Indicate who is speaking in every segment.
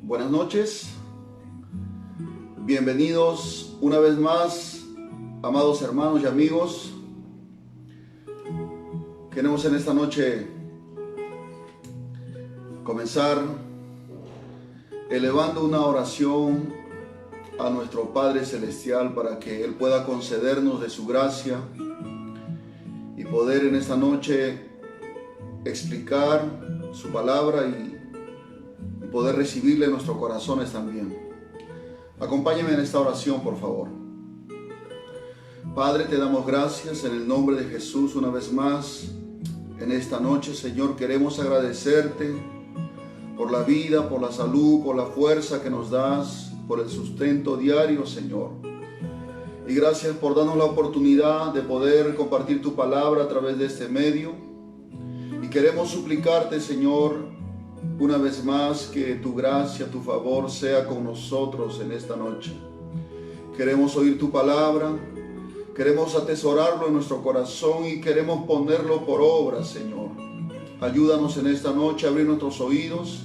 Speaker 1: Buenas noches, bienvenidos una vez más, amados hermanos y amigos. Queremos en esta noche comenzar elevando una oración a nuestro Padre Celestial para que Él pueda concedernos de su gracia y poder en esta noche explicar su palabra y poder recibirle en nuestros corazones también. Acompáñenme en esta oración, por favor. Padre, te damos gracias en el nombre de Jesús una vez más. En esta noche, Señor, queremos agradecerte por la vida, por la salud, por la fuerza que nos das, por el sustento diario, Señor. Y gracias por darnos la oportunidad de poder compartir tu palabra a través de este medio. Y queremos suplicarte, Señor, una vez más, que tu gracia, tu favor sea con nosotros en esta noche. Queremos oír tu palabra, queremos atesorarlo en nuestro corazón y queremos ponerlo por obra, Señor. Ayúdanos en esta noche a abrir nuestros oídos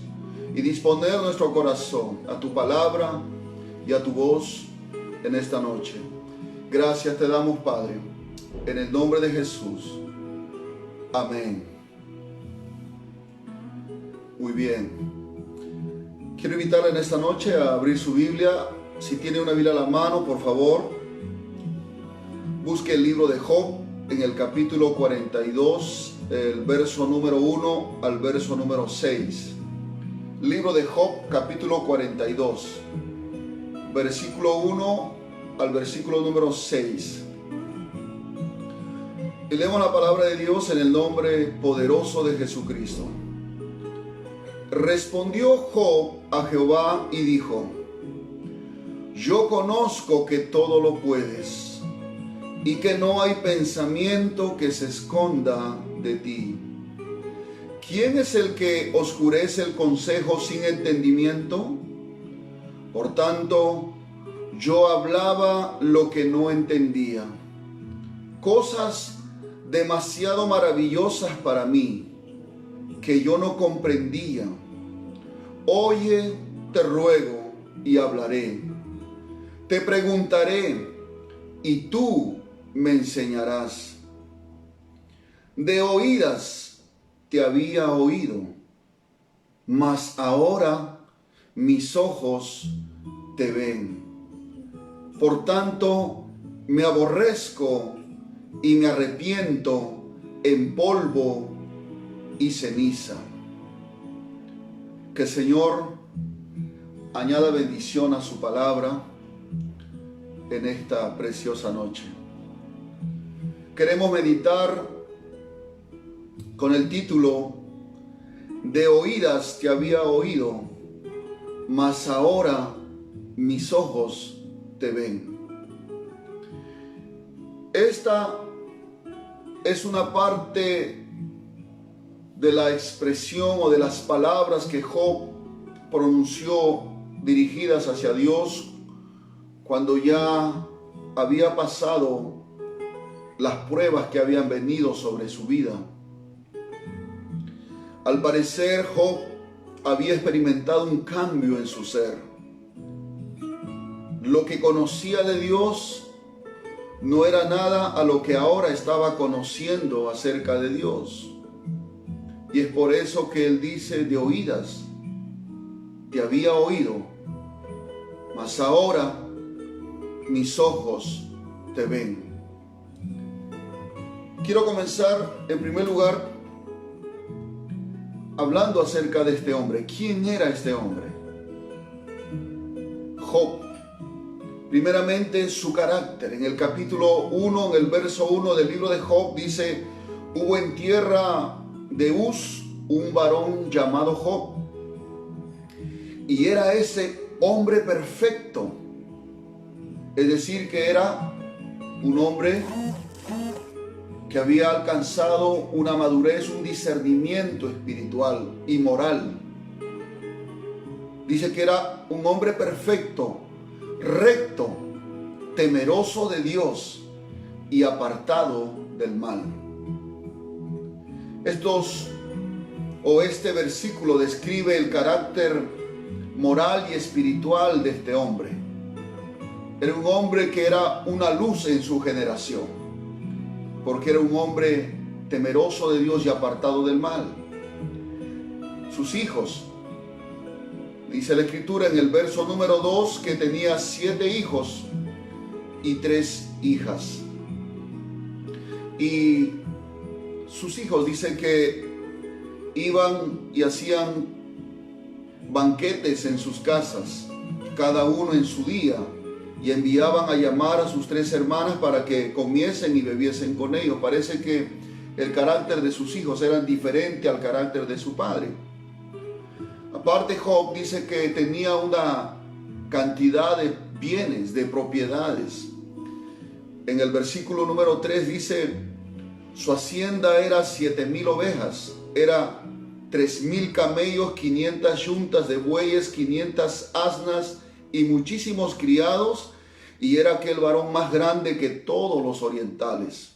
Speaker 1: y disponer nuestro corazón a tu palabra y a tu voz en esta noche. Gracias te damos, Padre, en el nombre de Jesús. Amén. Muy bien. Quiero invitarle en esta noche a abrir su Biblia. Si tiene una Biblia a la mano, por favor, busque el libro de Job en el capítulo 42, el verso número 1 al verso número 6. Libro de Job, capítulo 42, versículo 1 al versículo número 6. Y leemos la palabra de Dios en el nombre poderoso de Jesucristo. Respondió Job a Jehová y dijo: Yo conozco que todo lo puedes y que no hay pensamiento que se esconda de ti. ¿Quién es el que oscurece el consejo sin entendimiento? Por tanto, yo hablaba lo que no entendía, cosas demasiado maravillosas para mí, que yo no comprendía. Oye, te ruego, y hablaré. Te preguntaré, y tú me enseñarás. De oídas te había oído, mas ahora mis ojos te ven. Por tanto, me aborrezco y me arrepiento en polvo y ceniza. Que el Señor añada bendición a su palabra en esta preciosa noche. Queremos meditar con el título: De oídas te había oído, mas ahora mis ojos te ven. Esta es una parte de la expresión o de las palabras que Job pronunció dirigidas hacia Dios cuando ya había pasado las pruebas que habían venido sobre su vida. Al parecer, Job había experimentado un cambio en su ser. Lo que conocía de Dios no era nada a lo que ahora estaba conociendo acerca de Dios. Y es por eso que él dice: de oídas te había oído, mas ahora mis ojos te ven. Quiero comenzar en primer lugar hablando acerca de este hombre. ¿Quién era este hombre? Job. Primeramente, su carácter. En el capítulo 1, en el verso 1 del libro de Job, dice: hubo en tierra de Uz un varón llamado Job, y era ese hombre perfecto. Es decir, que era un hombre que había alcanzado una madurez, un discernimiento espiritual y moral. Dice que era un hombre perfecto, recto, temeroso de Dios y apartado del mal. Este versículo describe el carácter moral y espiritual de este hombre. Era un hombre que era una luz en su generación, porque era un hombre temeroso de Dios y apartado del mal. Sus hijos, dice la Escritura en el verso número 2, que tenía 7 hijos y 3 hijas. Y sus hijos dicen que iban y hacían banquetes en sus casas, cada uno en su día, y enviaban a llamar a sus 3 hermanas para que comiesen y bebiesen con ellos. Parece que el carácter de sus hijos era diferente al carácter de su padre. Aparte, Job dice que tenía una cantidad de bienes, de propiedades. En el versículo número 3 dice, su hacienda era 7,000 ovejas, era 3,000 camellos, 500 yuntas de bueyes, 500 asnas y muchísimos criados, y era aquel varón más grande que todos los orientales.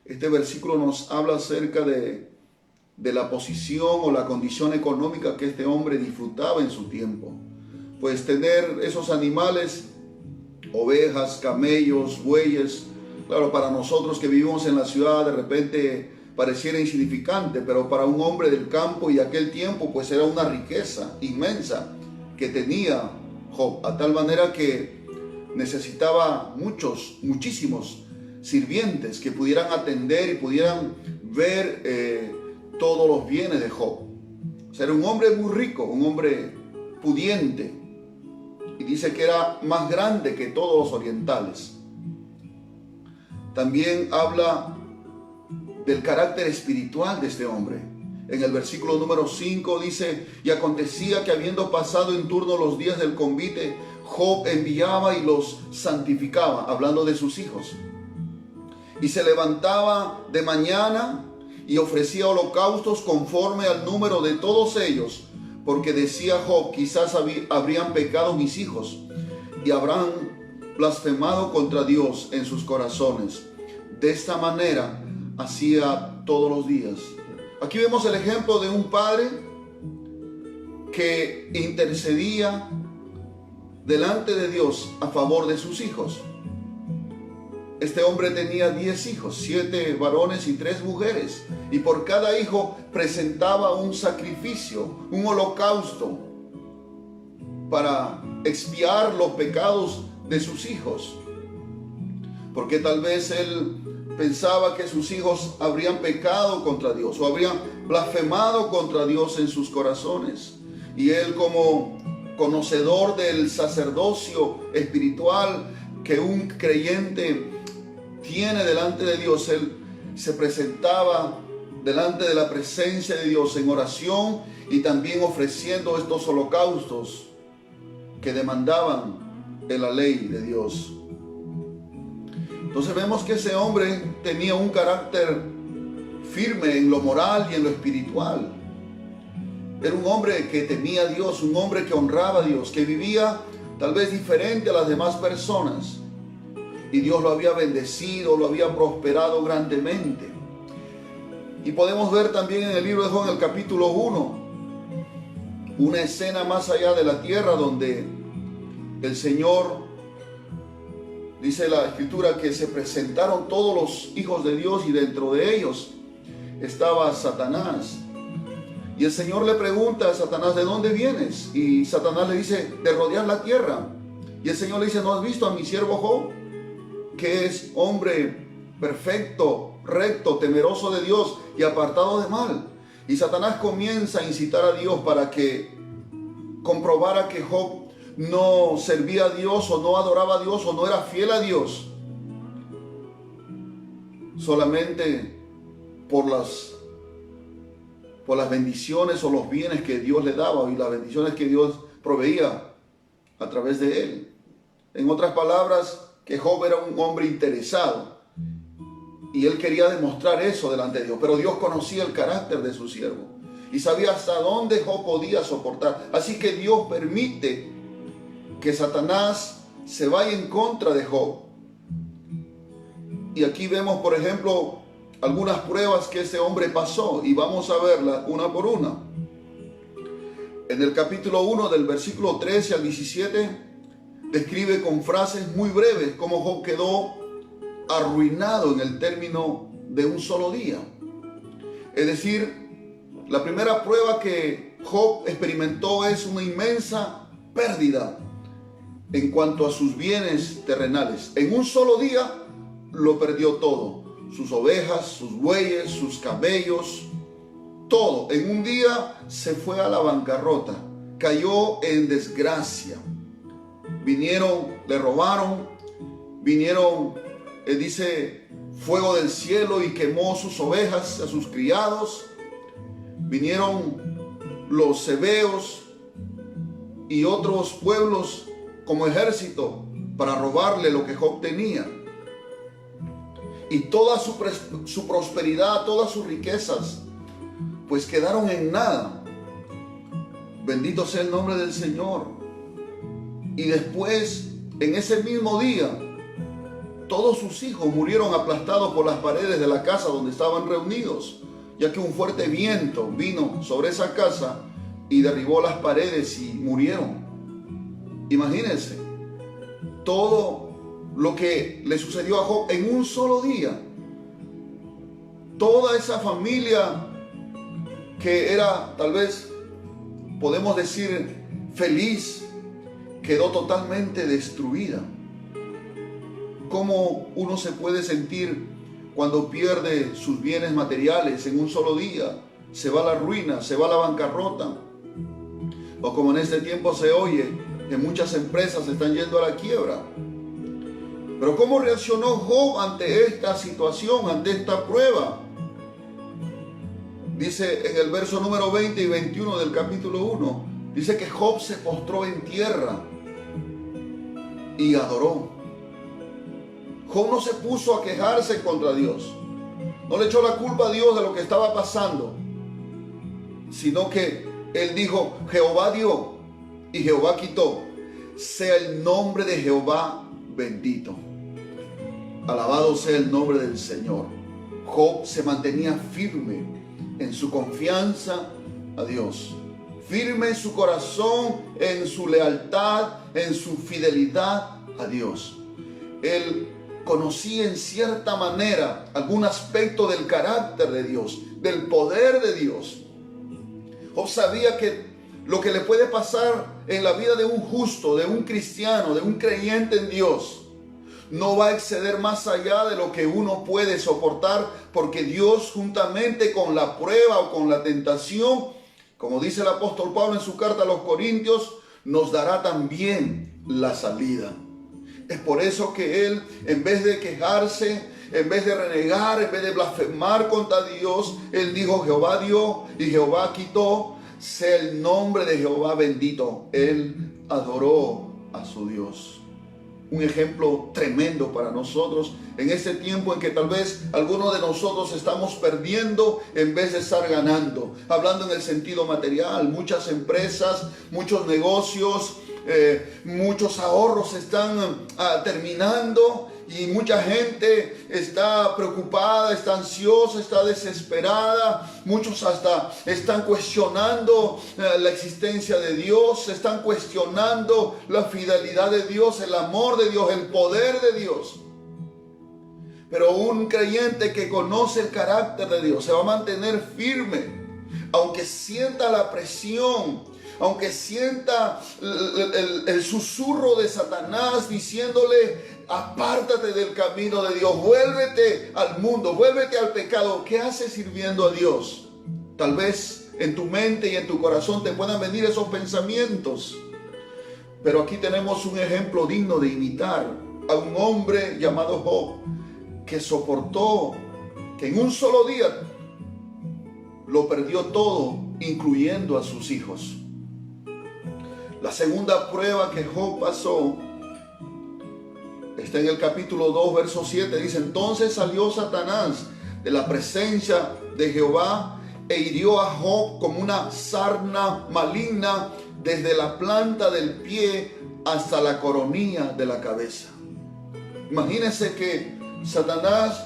Speaker 1: Este versículo nos habla acerca de la posición o la condición económica que este hombre disfrutaba en su tiempo. Pues tener esos animales, ovejas, camellos, bueyes, claro, para nosotros que vivimos en la ciudad de repente pareciera insignificante, pero para un hombre del campo y aquel tiempo pues era una riqueza inmensa que tenía Job, a tal manera que necesitaba muchísimos sirvientes que pudieran atender y pudieran ver todos los bienes de Job. O sea, era un hombre muy rico, un hombre pudiente, y dice que era más grande que todos los orientales. También habla del carácter espiritual de este hombre. En el versículo número 5 dice, y acontecía que habiendo pasado en turno los días del convite, Job enviaba y los santificaba, hablando de sus hijos. Y se levantaba de mañana y ofrecía holocaustos conforme al número de todos ellos, porque decía Job, quizás habrían pecado mis hijos y habrán blasfemado contra Dios en sus corazones. De esta manera hacía todos los días. Aquí vemos el ejemplo de un padre que intercedía delante de Dios a favor de sus hijos. Este hombre tenía 10 hijos, 7 varones y 3 mujeres, y por cada hijo presentaba un sacrificio, un holocausto, para expiar los pecados de sus hijos, porque tal vez él pensaba que sus hijos habrían pecado contra Dios o habrían blasfemado contra Dios en sus corazones, y él, como conocedor del sacerdocio espiritual que un creyente tiene delante de Dios, él se presentaba delante de la presencia de Dios en oración y también ofreciendo estos holocaustos que demandaban en la ley de Dios. Entonces vemos que ese hombre tenía un carácter firme en lo moral y en lo espiritual. Era un hombre que temía a Dios, un hombre que honraba a Dios, que vivía tal vez diferente a las demás personas. Y Dios lo había bendecido, lo había prosperado grandemente. Y podemos ver también en el libro de Job, en el capítulo 1, una escena más allá de la tierra donde el Señor, dice la Escritura, que se presentaron todos los hijos de Dios y dentro de ellos estaba Satanás. Y el Señor le pregunta a Satanás, ¿de dónde vienes? Y Satanás le dice, de rodear la tierra. Y el Señor le dice, ¿no has visto a mi siervo Job? Que es hombre perfecto, recto, temeroso de Dios y apartado de mal. Y Satanás comienza a incitar a Dios para que comprobara que Job no servía a Dios o no adoraba a Dios o no era fiel a Dios solamente por las bendiciones o los bienes que Dios le daba y las bendiciones que Dios proveía a través de él. En otras palabras, que Job era un hombre interesado y él quería demostrar eso delante de Dios, pero Dios conocía el carácter de su siervo y sabía hasta dónde Job podía soportar. Así que Dios permite que Satanás se vaya en contra de Job. Y aquí vemos, por ejemplo, algunas pruebas que ese hombre pasó y vamos a verlas una por una. En el capítulo 1 del versículo 13 al 17 describe con frases muy breves cómo Job quedó arruinado en el término de un solo día. Es decir, la primera prueba que Job experimentó es una inmensa pérdida en cuanto a sus bienes terrenales. En un solo día lo perdió todo: sus ovejas, sus bueyes, sus camellos, todo. En un día se fue a la bancarrota, cayó en desgracia. Vinieron, le robaron, vinieron, dice, fuego del cielo y quemó sus ovejas, a sus criados. Vinieron los cebeos y otros pueblos como ejército para robarle lo que Job tenía. Y toda su prosperidad, todas sus riquezas, pues quedaron en nada. Bendito sea el nombre del Señor. Y después, en ese mismo día, todos sus hijos murieron aplastados por las paredes de la casa donde estaban reunidos, ya que un fuerte viento vino sobre esa casa y derribó las paredes y murieron. Imagínense todo lo que le sucedió a Job en un solo día. Toda esa familia que era, tal vez podemos decir, feliz, quedó totalmente destruida. ¿Cómo uno se puede sentir cuando pierde sus bienes materiales en un solo día? Se va a la ruina, se va a la bancarrota. O como en este tiempo se oye, que muchas empresas están yendo a la quiebra. Pero ¿cómo reaccionó Job ante esta situación, ante esta prueba? Dice en el verso número 20 y 21 del capítulo 1, dice que Job se postró en tierra y adoró. Job no se puso a quejarse contra Dios, no le echó la culpa a Dios de lo que estaba pasando, sino que él dijo: Jehová dio y Jehová quitó, sea el nombre de Jehová bendito. Alabado sea el nombre del Señor. Job se mantenía firme en su confianza a Dios, firme en su corazón, en su lealtad, en su fidelidad a Dios. Él conocía en cierta manera algún aspecto del carácter de Dios, del poder de Dios. Job sabía que lo que le puede pasar en la vida de un justo, de un cristiano, de un creyente en Dios, no va a exceder más allá de lo que uno puede soportar, porque Dios, juntamente con la prueba o con la tentación, como dice el apóstol Pablo en su carta a los Corintios, nos dará también la salida. Es por eso que él, en vez de quejarse, en vez de renegar, en vez de blasfemar contra Dios, él dijo: Jehová dio y Jehová quitó, sea el nombre de Jehová bendito. Él adoró a su Dios. Un ejemplo tremendo para nosotros en este tiempo en que tal vez algunos de nosotros estamos perdiendo en vez de estar ganando. Hablando en el sentido material, muchas empresas, muchos negocios, muchos ahorros están terminando y mucha gente está preocupada, está ansiosa, está desesperada. Muchos hasta están cuestionando la existencia de Dios, están cuestionando la fidelidad de Dios, el amor de Dios, el poder de Dios. Pero un creyente que conoce el carácter de Dios se va a mantener firme, aunque sienta la presión, aunque sienta el susurro de Satanás diciéndole: apártate del camino de Dios, vuélvete al mundo, vuélvete al pecado. ¿Qué haces sirviendo a Dios? Tal vez en tu mente y en tu corazón te puedan venir esos pensamientos. Pero aquí tenemos un ejemplo digno de imitar a un hombre llamado Job, que soportó, que en un solo día lo perdió todo, incluyendo a sus hijos. La segunda prueba que Job pasó está en el capítulo 2, verso 7. Dice: entonces salió Satanás de la presencia de Jehová e hirió a Job como una sarna maligna desde la planta del pie hasta la coronilla de la cabeza. Imagínense que Satanás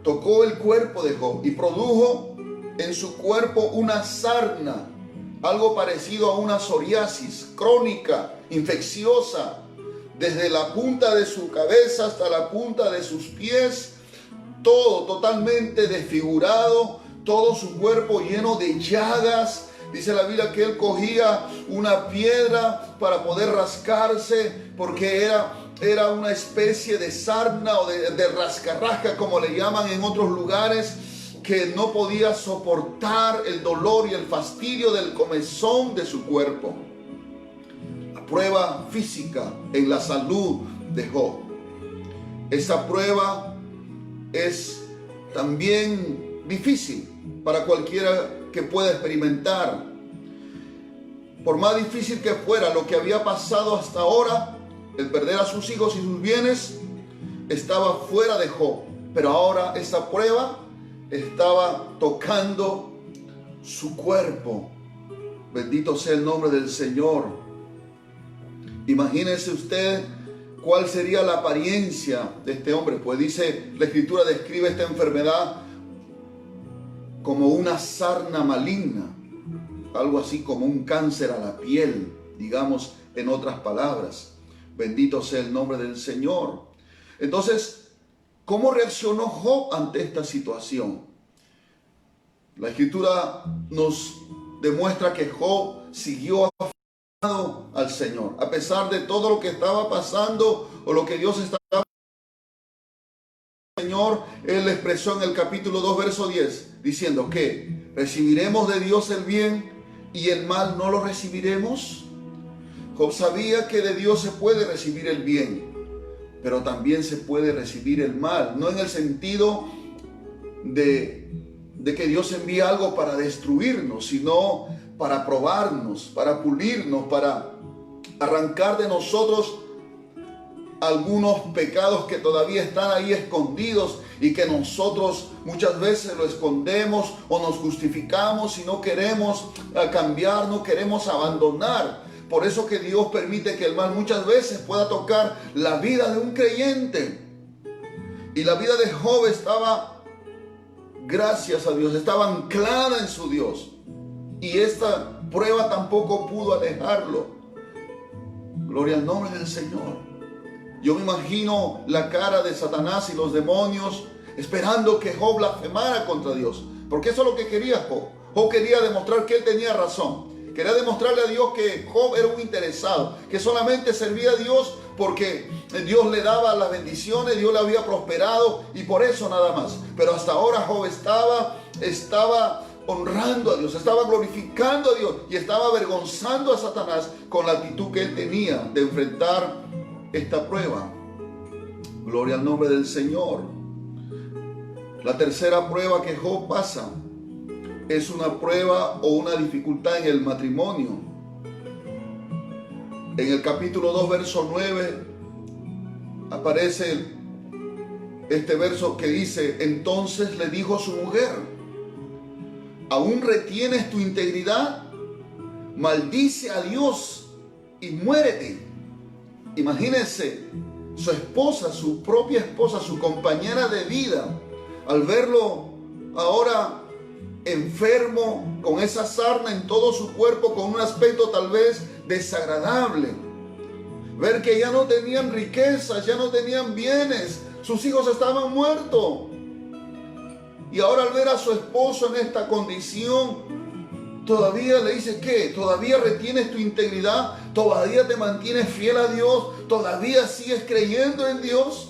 Speaker 1: tocó el cuerpo de Job y produjo en su cuerpo una sarna algo parecido a una psoriasis crónica, infecciosa, desde la punta de su cabeza hasta la punta de sus pies, todo totalmente desfigurado, todo su cuerpo lleno de llagas. Dice la Biblia que él cogía una piedra para poder rascarse, porque era una especie de sarna o de rascarrasca, como le llaman en otros lugares, que no podía soportar el dolor y el fastidio del comezón de su cuerpo. La prueba física en la salud de Job. Esa prueba es también difícil para cualquiera que pueda experimentar. Por más difícil que fuera lo que había pasado hasta ahora, el perder a sus hijos y sus bienes estaba fuera de Job. Pero ahora esa prueba estaba tocando su cuerpo. Bendito sea el nombre del Señor. Imagínense usted cuál sería la apariencia de este hombre. Pues dice, la Escritura describe esta enfermedad como una sarna maligna, algo así como un cáncer a la piel, digamos en otras palabras. Bendito sea el nombre del Señor. Entonces, ¿cómo reaccionó Job ante esta situación? La Escritura nos demuestra que Job siguió aferrado al Señor, a pesar de todo lo que estaba pasando o lo que Dios estaba haciendo. Señor, él expresó en el capítulo 2, verso 10, diciendo que recibiremos de Dios el bien y el mal no lo recibiremos. Job sabía que de Dios se puede recibir el bien, pero también se puede recibir el mal, no en el sentido de que Dios envía algo para destruirnos, sino para probarnos, para pulirnos, para arrancar de nosotros algunos pecados que todavía están ahí escondidos y que nosotros muchas veces lo escondemos o nos justificamos y no queremos cambiar, no queremos abandonar. Por eso que Dios permite que el mal muchas veces pueda tocar la vida de un creyente. Y la vida de Job estaba, gracias a Dios, estaba anclada en su Dios. Y esta prueba tampoco pudo alejarlo. Gloria al nombre del Señor. Yo me imagino la cara de Satanás y los demonios esperando que Job blasfemara contra Dios. Porque eso es lo que quería Job. Job quería demostrar que él tenía razón. Quería demostrarle a Dios que Job era un interesado, que solamente servía a Dios porque Dios le daba las bendiciones, Dios le había prosperado y por eso nada más. Pero hasta ahora Job estaba honrando a Dios, estaba glorificando a Dios y estaba avergonzando a Satanás con la actitud que él tenía de enfrentar esta prueba. Gloria al nombre del Señor. La tercera prueba que Job pasa es una prueba o una dificultad en el matrimonio. En el capítulo 2, verso 9, aparece este verso que dice: entonces le dijo a su mujer, ¿aún retienes tu integridad? Maldice a Dios y muérete. Imagínense, su esposa, su propia esposa, su compañera de vida, al verlo ahora enfermo, con esa sarna en todo su cuerpo, con un aspecto tal vez desagradable, ver que ya no tenían riquezas, ya no tenían bienes, sus hijos estaban muertos, y ahora al ver a su esposo en esta condición, todavía le dice: ¿qué? ¿Todavía retienes tu integridad? ¿Todavía te mantienes fiel a Dios? ¿Todavía sigues creyendo en Dios?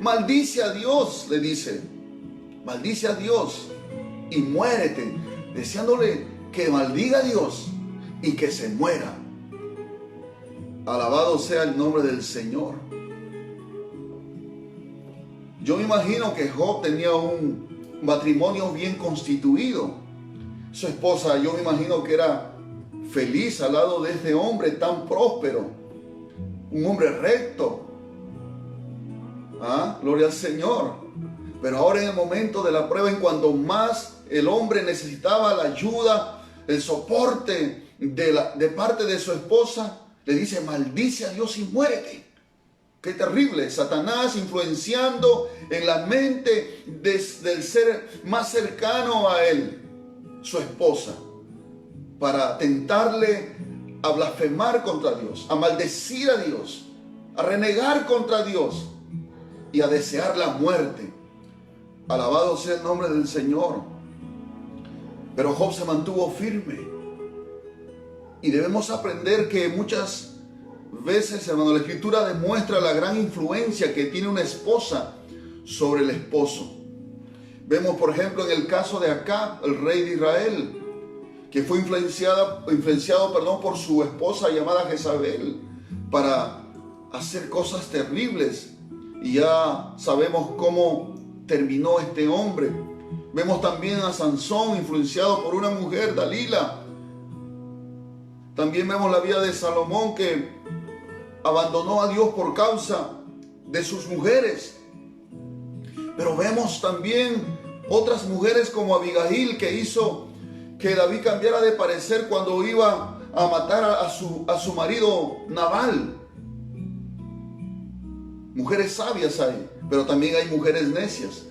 Speaker 1: Maldice a Dios, le dice. Maldice a Dios y muérete, deseándole que maldiga a Dios y que se muera. Alabado sea el nombre del Señor. Yo me imagino que Job tenía un matrimonio bien constituido. Su esposa, yo me imagino que era feliz al lado de este hombre tan próspero, un hombre recto. Gloria al Señor. Pero ahora en el momento de la prueba, en cuanto más el hombre necesitaba la ayuda, el soporte de parte de su esposa, le dice: maldice a Dios y muérete. Qué terrible. Satanás influenciando en la mente del ser más cercano a él, su esposa. para tentarle a blasfemar contra Dios, a maldecir a Dios, a renegar contra Dios y a desear la muerte. Alabado sea el nombre del Señor. Pero Job se mantuvo firme. Y debemos aprender que muchas veces, hermano, la Escritura demuestra la gran influencia que tiene una esposa sobre el esposo. Vemos, por ejemplo, en el caso de Acab, el rey de Israel, que fue influenciado por su esposa llamada Jezabel para hacer cosas terribles. Y ya sabemos cómo terminó este hombre. Vemos también a Sansón influenciado por una mujer, Dalila. También vemos la vida de Salomón, que abandonó a Dios por causa de sus mujeres. Pero vemos también otras mujeres como Abigail, que hizo que David cambiara de parecer cuando iba a matar a su marido Nabal. Mujeres sabias hay, pero también hay mujeres necias.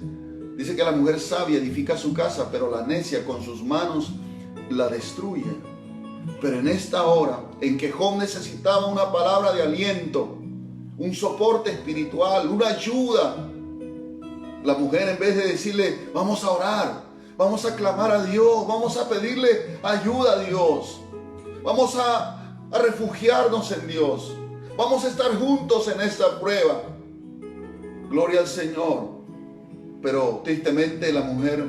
Speaker 1: Dice que la mujer sabia edifica su casa, pero la necia con sus manos la destruye. Pero en esta hora en que Job necesitaba una palabra de aliento, un soporte espiritual, una ayuda, la mujer, en vez de decirle, vamos a orar, vamos a clamar a Dios, vamos a pedirle ayuda a Dios, vamos a refugiarnos en Dios, vamos a estar juntos en esta prueba. Gloria al Señor. Pero tristemente la mujer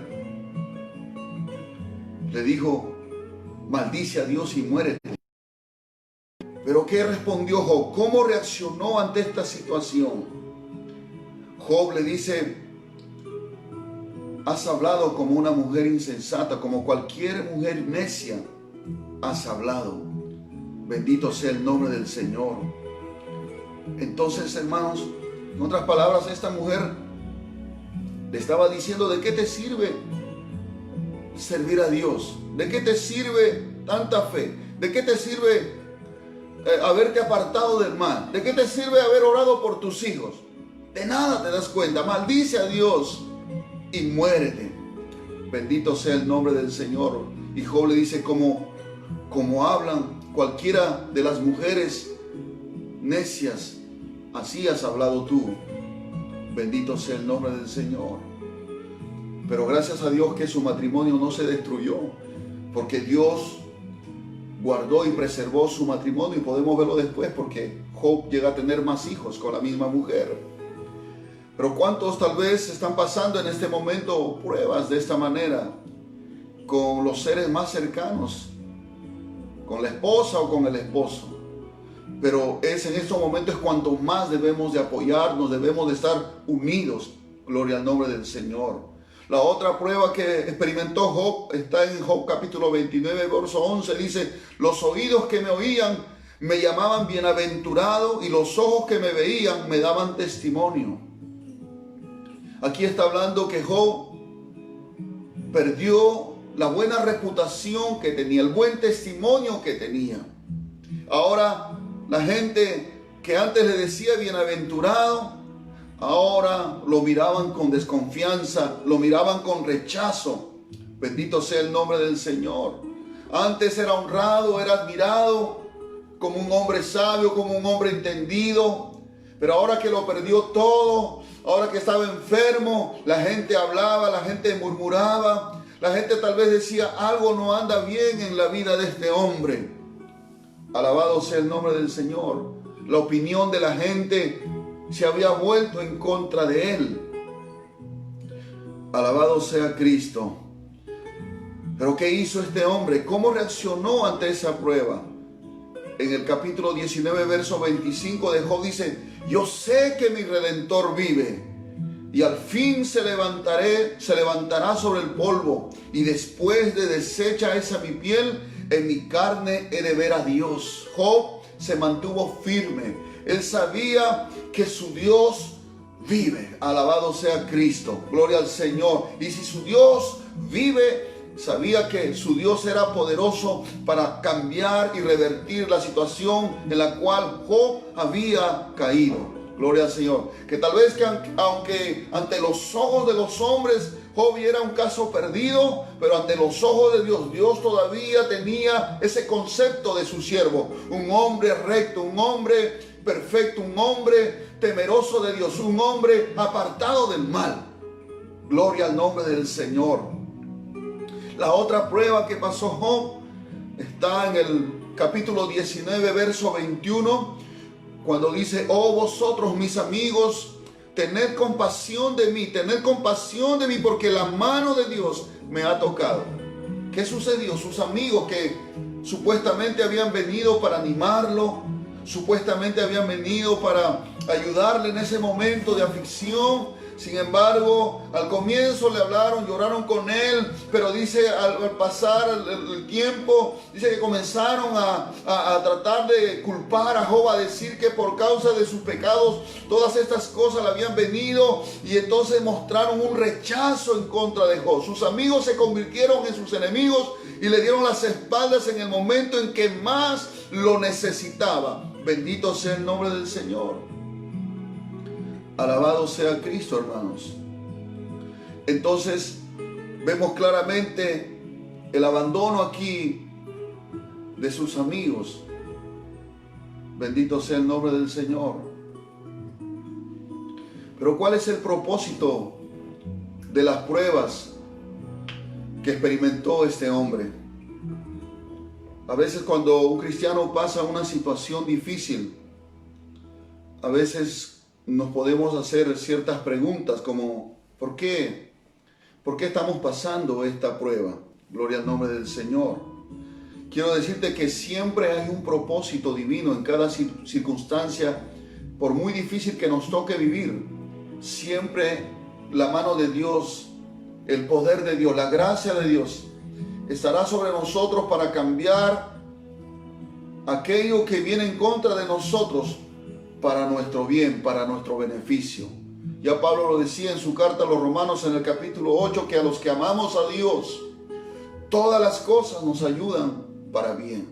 Speaker 1: le dijo, maldice a Dios y muérete. Pero ¿qué respondió Job? ¿Cómo reaccionó ante esta situación? Job le dice, has hablado como una mujer insensata, como cualquier mujer necia, has hablado. Bendito sea el nombre del Señor. Entonces, hermanos, en otras palabras, esta mujer le estaba diciendo, ¿de qué te sirve servir a Dios? ¿De qué te sirve tanta fe? ¿De qué te sirve haberte apartado del mal? ¿De qué te sirve haber orado por tus hijos? De nada te das cuenta. Maldice a Dios y muérete. Bendito sea el nombre del Señor. Y Job le dice, como hablan cualquiera de las mujeres necias, así has hablado tú. Bendito sea el nombre del Señor. Pero gracias a Dios que su matrimonio no se destruyó, porque Dios guardó y preservó su matrimonio, y podemos verlo después porque Job llega a tener más hijos con la misma mujer. Pero ¿cuántos tal vez están pasando en este momento pruebas de esta manera con los seres más cercanos, con la esposa o con el esposo? Pero es en estos momentos cuanto más debemos de apoyarnos, debemos de estar unidos. Gloria al nombre del Señor. La otra prueba que experimentó Job está en Job capítulo 29, verso 11. Dice, los oídos que me oían me llamaban bienaventurado, y los ojos que me veían me daban testimonio. Aquí está hablando que Job perdió la buena reputación que tenía, el buen testimonio que tenía. Ahora, la gente que antes le decía bienaventurado, ahora lo miraban con desconfianza, lo miraban con rechazo. Bendito sea el nombre del Señor. Antes era honrado, era admirado como un hombre sabio, como un hombre entendido. Pero ahora que lo perdió todo, ahora que estaba enfermo, la gente hablaba, la gente murmuraba, la gente tal vez decía, algo no anda bien en la vida de este hombre. Alabado sea el nombre del Señor. La opinión de la gente se había vuelto en contra de él. Alabado sea Cristo. Pero ¿qué hizo este hombre? ¿Cómo reaccionó ante esa prueba? En el capítulo 19, verso 25 de Job dice, yo sé que mi Redentor vive, y al fin se levantará sobre el polvo, y después de deshecha esa mi piel, en mi carne he de ver a Dios. Job se mantuvo firme. Él sabía que su Dios vive. Alabado sea Cristo. Gloria al Señor. Y si su Dios vive, sabía que su Dios era poderoso para cambiar y revertir la situación en la cual Job había caído. Gloria al Señor. Que tal vez aunque ante los ojos de los hombres Job era un caso perdido, pero ante los ojos de Dios, Dios todavía tenía ese concepto de su siervo. Un hombre recto, un hombre perfecto, un hombre temeroso de Dios, un hombre apartado del mal. Gloria al nombre del Señor. La otra prueba que pasó Job está en el capítulo 19, verso 21, cuando dice: oh vosotros mis amigos, tened compasión de mí, porque la mano de Dios me ha tocado. ¿Qué sucedió? Sus amigos que supuestamente habían venido para animarlo, supuestamente habían venido para ayudarle en ese momento de aflicción. Sin embargo, al comienzo le hablaron, lloraron con él, pero dice, al pasar el tiempo, dice que comenzaron a tratar de culpar a Job, a decir que por causa de sus pecados todas estas cosas le habían venido, y entonces mostraron un rechazo en contra de Job. Sus amigos se convirtieron en sus enemigos y le dieron las espaldas en el momento en que más lo necesitaba. Bendito sea el nombre del Señor. Alabado sea Cristo, hermanos. Entonces vemos claramente el abandono aquí de sus amigos. Bendito sea el nombre del Señor. Pero ¿cuál es el propósito de las pruebas que experimentó este hombre? A veces cuando un cristiano pasa una situación difícil, a veces nos podemos hacer ciertas preguntas como: ¿por qué? ¿Por qué estamos pasando esta prueba? Gloria al nombre del Señor. Quiero decirte que siempre hay un propósito divino en cada circunstancia, por muy difícil que nos toque vivir. Siempre la mano de Dios, el poder de Dios, la gracia de Dios estará sobre nosotros para cambiar aquello que viene en contra de nosotros para nuestro bien, para nuestro beneficio. Ya Pablo lo decía en su carta a los Romanos en el capítulo 8, que a los que amamos a Dios, todas las cosas nos ayudan para bien.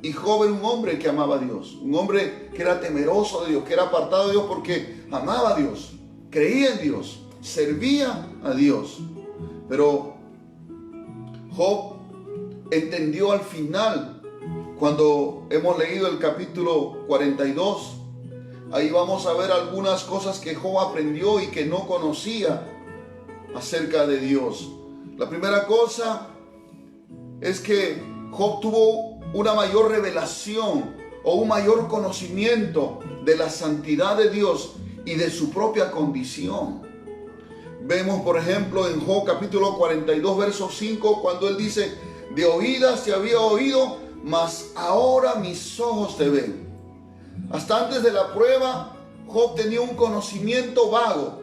Speaker 1: Y Job era un hombre que amaba a Dios, un hombre que era temeroso de Dios, que era apartado de Dios porque amaba a Dios, creía en Dios, servía a Dios. Pero Job entendió al final, cuando hemos leído el capítulo 42, ahí vamos a ver algunas cosas que Job aprendió y que no conocía acerca de Dios. La primera cosa es que Job tuvo una mayor revelación o un mayor conocimiento de la santidad de Dios y de su propia condición. Vemos, por ejemplo, en Job capítulo 42, verso 5, cuando él dice: de oídas te había oído, mas ahora mis ojos te ven. Hasta antes de la prueba, Job tenía un conocimiento vago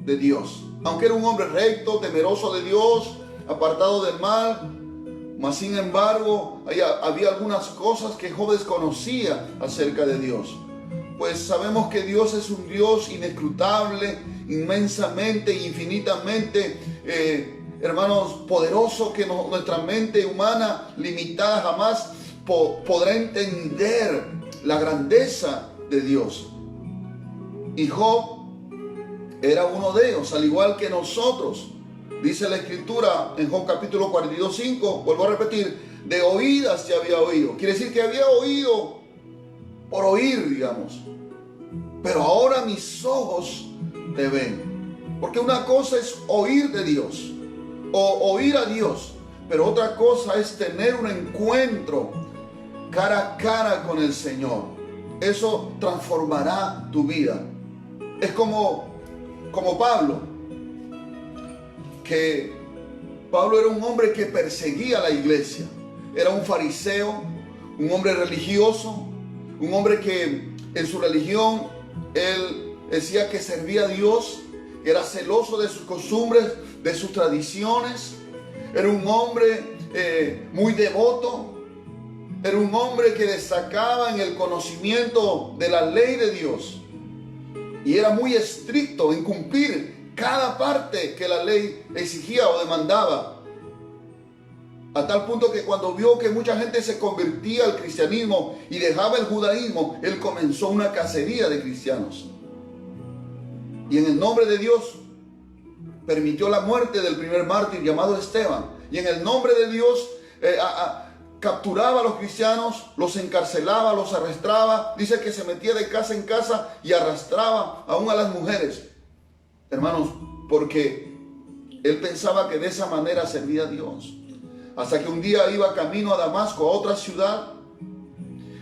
Speaker 1: de Dios. Aunque era un hombre recto, temeroso de Dios, apartado del mal, mas sin embargo, había algunas cosas que Job desconocía acerca de Dios. Pues sabemos que Dios es un Dios inescrutable, inmensamente, infinitamente, hermanos, poderoso, que nuestra mente humana limitada jamás podrá entender la grandeza de Dios. Y Job era uno de ellos, al igual que nosotros. Dice la Escritura en Job capítulo 42, 5, vuelvo a repetir: de oídas te había oído. Quiere decir que había oído por oír, digamos. Pero ahora mis ojos te ven. Porque una cosa es oír de Dios o oír a Dios, pero otra cosa es tener un encuentro cara a cara con el Señor. Eso transformará tu vida. Es como Pablo, que Pablo era un hombre que perseguía a la iglesia. Era un fariseo, un hombre religioso, un hombre que en su religión él decía que servía a Dios, que era celoso de sus costumbres, de sus tradiciones. Era un hombre muy devoto. Era un hombre que destacaba en el conocimiento de la ley de Dios. Y era muy estricto en cumplir cada parte que la ley exigía o demandaba. A tal punto que cuando vio que mucha gente se convertía al cristianismo y dejaba el judaísmo, él comenzó una cacería de cristianos. Y en el nombre de Dios permitió la muerte del primer mártir llamado Esteban. Y en el nombre de Dios capturaba a los cristianos, los encarcelaba, los arrastraba. Dice que se metía de casa en casa y arrastraba aún a las mujeres. Hermanos, porque él pensaba que de esa manera servía a Dios. Hasta que un día iba camino a Damasco, a otra ciudad.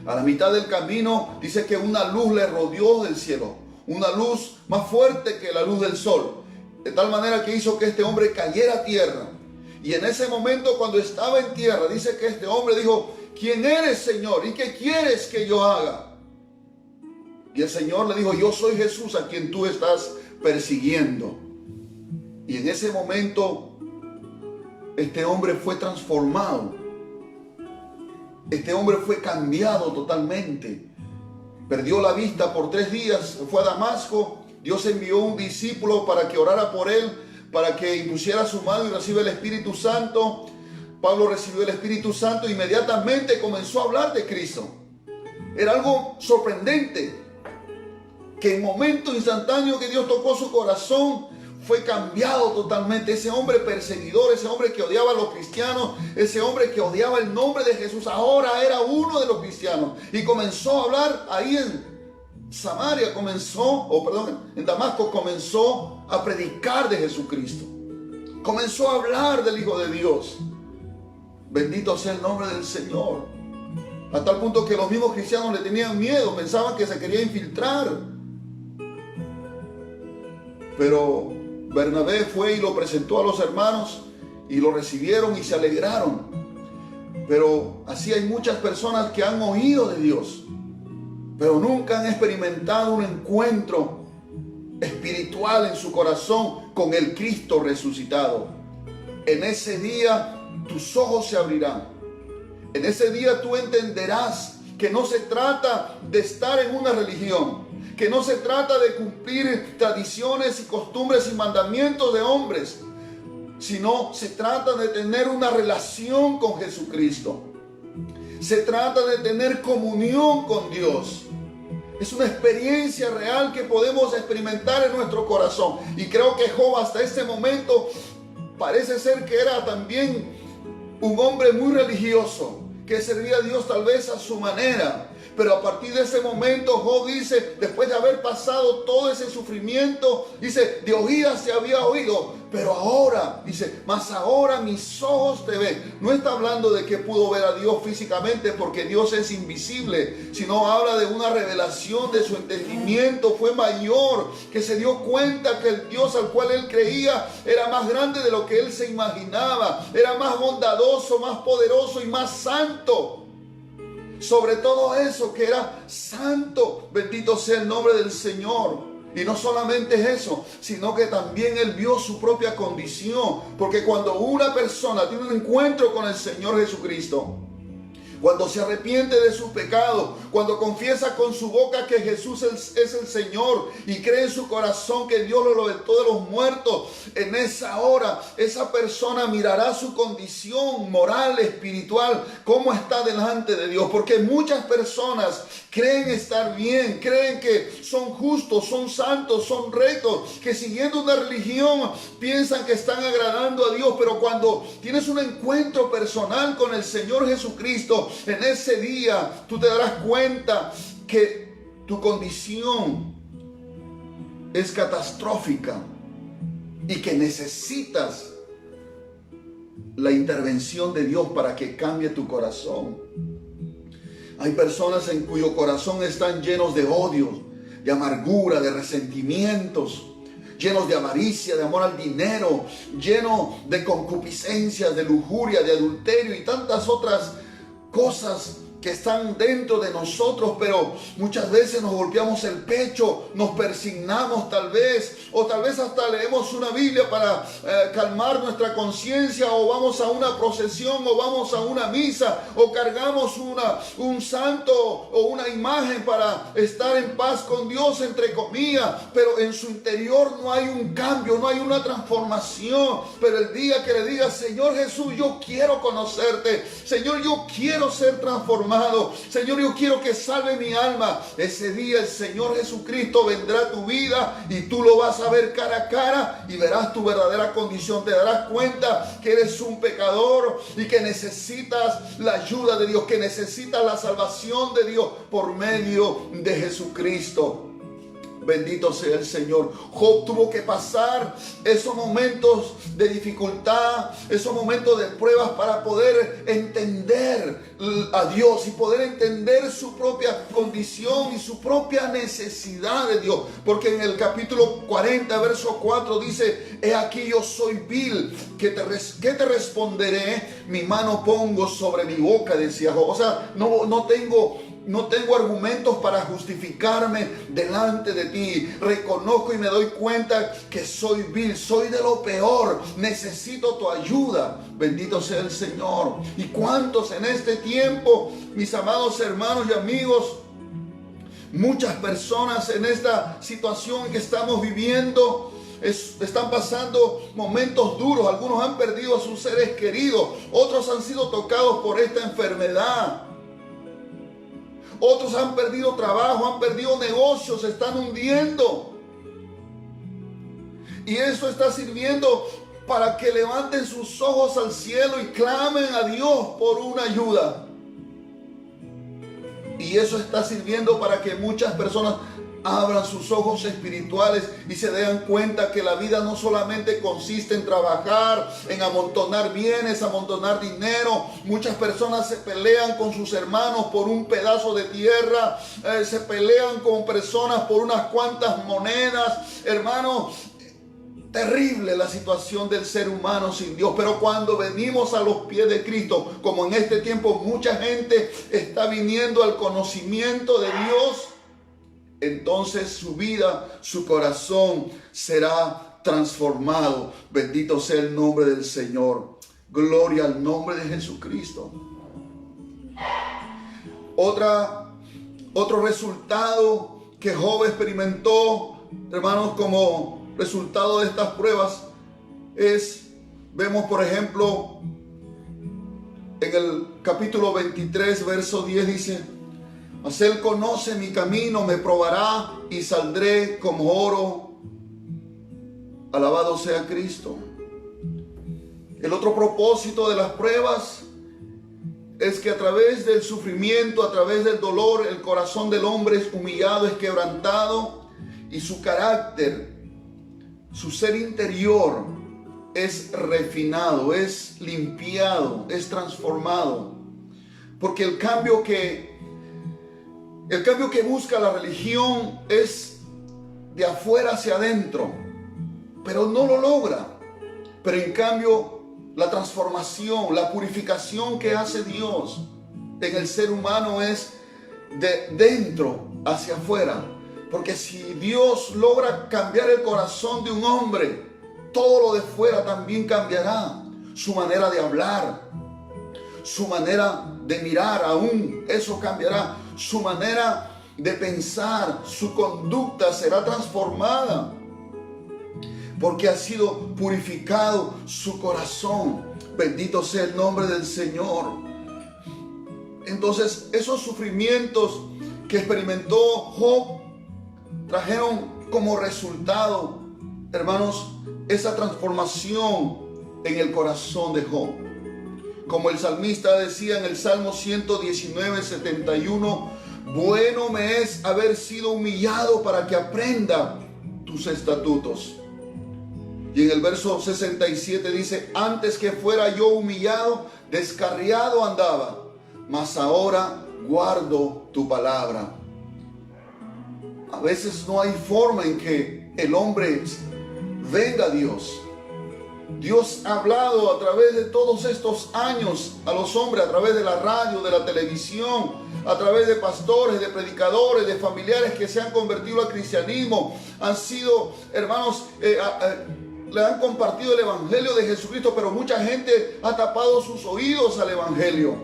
Speaker 1: A la mitad del camino dice que una luz le rodeó del cielo. Una luz más fuerte que la luz del sol. De tal manera que hizo que este hombre cayera a tierra. Y en ese momento, cuando estaba en tierra, dice que este hombre dijo: ¿quién eres, Señor? ¿Y qué quieres que yo haga? Y el Señor le dijo: yo soy Jesús a quien tú estás persiguiendo. Y en ese momento este hombre fue transformado. Este hombre fue cambiado totalmente. Perdió la vista por 3 días, fue a Damasco. Dios envió un discípulo para que orara por él, para que impusiera su mano y reciba el Espíritu Santo. Pablo recibió el Espíritu Santo e inmediatamente comenzó a hablar de Cristo. Era algo sorprendente, que en momento instantáneo que Dios tocó su corazón, fue cambiado totalmente. Ese hombre perseguidor, ese hombre que odiaba a los cristianos, ese hombre que odiaba el nombre de Jesús, ahora era uno de los cristianos. Y comenzó a hablar ahí en Samaria, en Damasco, comenzó a predicar de Jesucristo. Comenzó a hablar del Hijo de Dios. Bendito sea el nombre del Señor. A tal punto que los mismos cristianos le tenían miedo, pensaban que se quería infiltrar. Pero Bernabé fue y lo presentó a los hermanos y lo recibieron y se alegraron. Pero así hay muchas personas que han oído de Dios, pero nunca han experimentado un encuentro espiritual en su corazón con el Cristo resucitado. En ese día tus ojos se abrirán. En ese día tú entenderás que no se trata de estar en una religión, que no se trata de cumplir tradiciones y costumbres y mandamientos de hombres, sino se trata de tener una relación con Jesucristo. Se trata de tener comunión con Dios. Es una experiencia real que podemos experimentar en nuestro corazón. Y creo que Job hasta este momento parece ser que era también un hombre muy religioso, que servía a Dios tal vez a su manera. Pero a partir de ese momento Job dice, después de haber pasado todo ese sufrimiento, dice, de oídas se había oído, pero ahora, dice, mas ahora mis ojos te ven. No está hablando de que pudo ver a Dios físicamente, porque Dios es invisible, sino habla de una revelación de su entendimiento. Fue mayor, que se dio cuenta que el Dios al cual él creía era más grande de lo que él se imaginaba, era más bondadoso, más poderoso y más santo. Sobre todo eso, que era santo. Bendito sea el nombre del Señor. Y no solamente es eso, sino que también él vio su propia condición. Porque cuando una persona tiene un encuentro con el Señor Jesucristo, cuando se arrepiente de sus pecados, cuando confiesa con su boca que Jesús es el Señor y cree en su corazón que Dios lo levantó de los muertos, en esa hora esa persona mirará su condición moral, espiritual, cómo está delante de Dios. Porque muchas personas creen estar bien, creen que son justos, son santos, son rectos, que siguiendo una religión piensan que están agradando a Dios. Pero cuando tienes un encuentro personal con el Señor Jesucristo, en ese día tú te darás cuenta que tu condición es catastrófica y que necesitas la intervención de Dios para que cambie tu corazón. Hay personas en cuyo corazón están llenos de odio, de amargura, de resentimientos, llenos de avaricia, de amor al dinero, llenos de concupiscencias, de lujuria, de adulterio y tantas otras cosas que están dentro de nosotros. Pero muchas veces nos golpeamos el pecho, nos persignamos tal vez, o tal vez hasta leemos una Biblia para calmar nuestra conciencia, o vamos a una procesión, o vamos a una misa, o cargamos un santo o una imagen para estar en paz con Dios, entre comillas, pero en su interior no hay un cambio, no hay una transformación. Pero el día que le digas, Señor Jesús, yo quiero conocerte, Señor, yo quiero ser transformado, amado. Señor, yo quiero que salve mi alma. Ese día el Señor Jesucristo vendrá a tu vida y tú lo vas a ver cara a cara y verás tu verdadera condición. Te darás cuenta que eres un pecador y que necesitas la ayuda de Dios, que necesitas la salvación de Dios por medio de Jesucristo. Bendito sea el Señor. Job tuvo que pasar esos momentos de dificultad, esos momentos de pruebas para poder entender a Dios y poder entender su propia condición y su propia necesidad de Dios. Porque en el capítulo 40, verso 4 dice: he aquí yo soy vil, ¿qué te responderé? Mi mano pongo sobre mi boca, decía Job. O sea, no tengo argumentos para justificarme delante de ti. Reconozco y me doy cuenta que soy vil, soy de lo peor. Necesito tu ayuda. Bendito sea el Señor. ¿Y cuántos en este tiempo, mis amados hermanos y amigos, muchas personas en esta situación que estamos viviendo, están pasando momentos duros? Algunos han perdido a sus seres queridos, otros han sido tocados por esta enfermedad. Otros han perdido trabajo, han perdido negocios, se están hundiendo. Y eso está sirviendo para que levanten sus ojos al cielo y clamen a Dios por una ayuda. Y eso está sirviendo para que muchas personas abran sus ojos espirituales y se den cuenta que la vida no solamente consiste en trabajar, en amontonar bienes, amontonar dinero. Muchas personas se pelean con sus hermanos por un pedazo de tierra, se pelean con personas por unas cuantas monedas. Hermano, terrible la situación del ser humano sin Dios. Pero cuando venimos a los pies de Cristo, como en este tiempo mucha gente está viniendo al conocimiento de Dios, entonces su vida, su corazón será transformado. Bendito sea el nombre del Señor. Gloria al nombre de Jesucristo. Otro resultado que Job experimentó, hermanos, como resultado de estas pruebas vemos por ejemplo en el capítulo 23, verso 10 dice: mas Él conoce mi camino, me probará y saldré como oro. Alabado sea Cristo. El otro propósito de las pruebas es que a través del sufrimiento, a través del dolor, el corazón del hombre es humillado, es quebrantado y su carácter, su ser interior es refinado, es limpiado, es transformado. Porque el cambio que busca la religión es de afuera hacia adentro, pero no lo logra. Pero en cambio, la transformación, la purificación que hace Dios en el ser humano es de dentro hacia afuera. Porque si Dios logra cambiar el corazón de un hombre, todo lo de fuera también cambiará. Su manera de hablar, su manera de mirar, aún eso cambiará. Su manera de pensar, su conducta será transformada. Porque ha sido purificado su corazón. Bendito sea el nombre del Señor. Entonces, esos sufrimientos que experimentó Job trajeron como resultado, hermanos, esa transformación en el corazón de Job. Como el salmista decía en el Salmo 119, 71, bueno me es haber sido humillado para que aprenda tus estatutos. Y en el verso 67 dice, antes que fuera yo humillado, descarriado andaba, mas ahora guardo tu palabra. A veces no hay forma en que el hombre venga a Dios. Dios ha hablado a través de todos estos años a los hombres, a través de la radio, de la televisión, a través de pastores, de predicadores, de familiares que se han convertido al cristianismo. Han sido, hermanos, le han compartido el evangelio de Jesucristo, pero mucha gente ha tapado sus oídos al evangelio.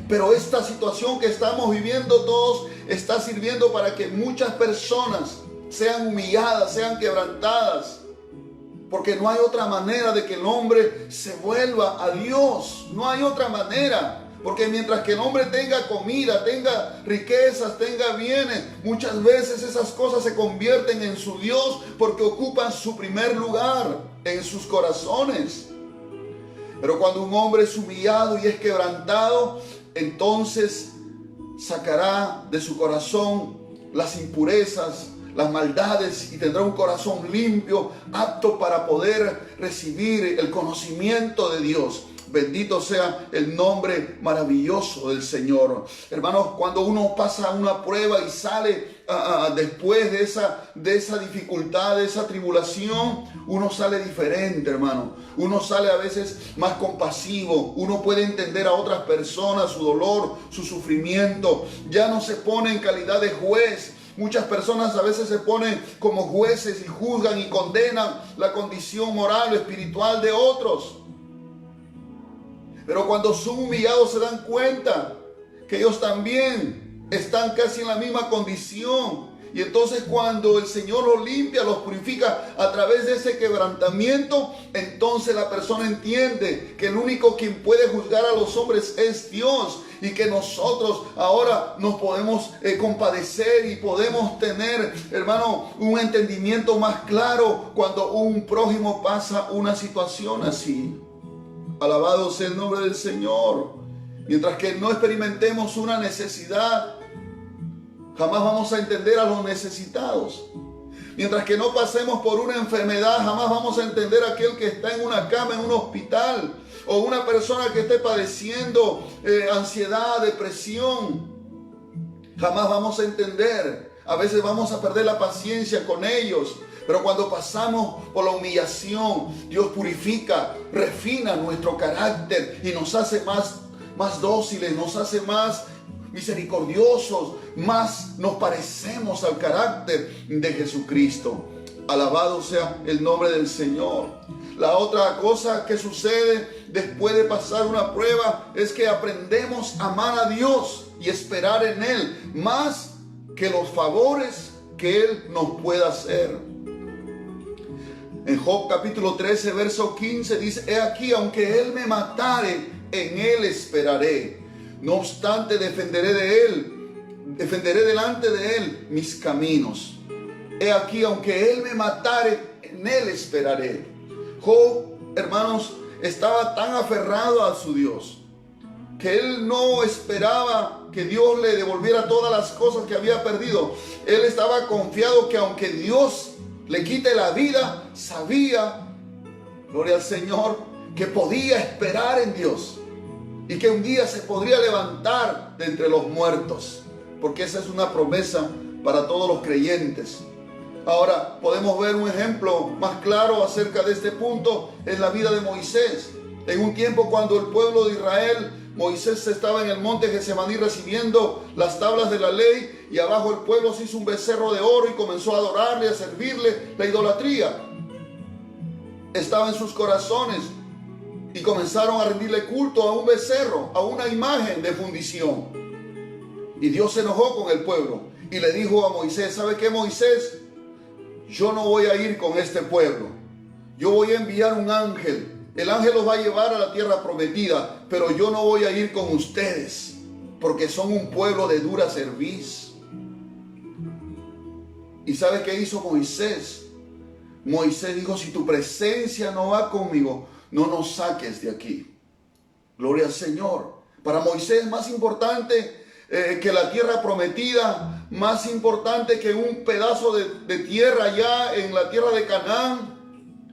Speaker 1: Pero esta situación que estamos viviendo todos está sirviendo para que muchas personas sean humilladas, sean quebrantadas. Porque no hay otra manera de que el hombre se vuelva a Dios. No hay otra manera. Porque mientras que el hombre tenga comida, tenga riquezas, tenga bienes, muchas veces esas cosas se convierten en su Dios porque ocupan su primer lugar en sus corazones. Pero cuando un hombre es humillado y es quebrantado, entonces sacará de su corazón las impurezas, las maldades, y tendrá un corazón limpio, apto para poder recibir el conocimiento de Dios. Bendito sea el nombre maravilloso del Señor. Hermanos, cuando uno pasa una prueba y sale después de esa dificultad, de esa tribulación, uno sale diferente, hermano. Uno sale a veces más compasivo. Uno puede entender a otras personas, su dolor, su sufrimiento. Ya no se pone en calidad de juez. Muchas personas a veces se ponen como jueces y juzgan y condenan la condición moral o espiritual de otros. Pero cuando son humillados se dan cuenta que ellos también están casi en la misma condición. Y entonces cuando el Señor los limpia, los purifica a través de ese quebrantamiento, entonces la persona entiende que el único quien puede juzgar a los hombres es Dios. Y que nosotros ahora nos podemos compadecer y podemos tener, hermano, un entendimiento más claro cuando un prójimo pasa una situación así. Alabado sea el nombre del Señor. Mientras que no experimentemos una necesidad, jamás vamos a entender a los necesitados. Mientras que no pasemos por una enfermedad, jamás vamos a entender a aquel que está en una cama, en un hospital, o una persona que esté padeciendo ansiedad, depresión. Jamás vamos a entender. A veces vamos a perder la paciencia con ellos. Pero cuando pasamos por la humillación, Dios purifica, refina nuestro carácter y nos hace más dóciles, nos hace más misericordiosos, más nos parecemos al carácter de Jesucristo. Alabado sea el nombre del Señor. La otra cosa que sucede después de pasar una prueba es que aprendemos a amar a Dios y esperar en Él, más que los favores que Él nos pueda hacer. En Job capítulo 13, verso 15 dice: he aquí, aunque Él me matare, en Él esperaré. No obstante, defenderé delante de Él mis caminos. He aquí, aunque Él me matare, en Él esperaré. Job, hermanos, estaba tan aferrado a su Dios que él no esperaba que Dios le devolviera todas las cosas que había perdido. Él estaba confiado que aunque Dios le quite la vida, sabía, gloria al Señor, que podía esperar en Dios y que un día se podría levantar de entre los muertos, porque esa es una promesa para todos los creyentes. Ahora podemos ver un ejemplo más claro acerca de este punto en la vida de Moisés. En un tiempo cuando el pueblo de Israel, Moisés estaba en el monte Getsemaní recibiendo las tablas de la ley, y abajo el pueblo se hizo un becerro de oro y comenzó a adorarle, a servirle. La idolatría estaba en sus corazones y comenzaron a rendirle culto a un becerro, a una imagen de fundición. Y Dios se enojó con el pueblo y le dijo a Moisés: ¿sabe qué, Moisés? Yo no voy a ir con este pueblo. Yo voy a enviar un ángel. El ángel los va a llevar a la tierra prometida, pero yo no voy a ir con ustedes, porque son un pueblo de dura cerviz. ¿Y sabe qué hizo Moisés? Moisés dijo: si tu presencia no va conmigo, no nos saques de aquí. Gloria al Señor. Para Moisés, más importante que la tierra prometida, más importante que un pedazo de tierra allá en la tierra de Canaán,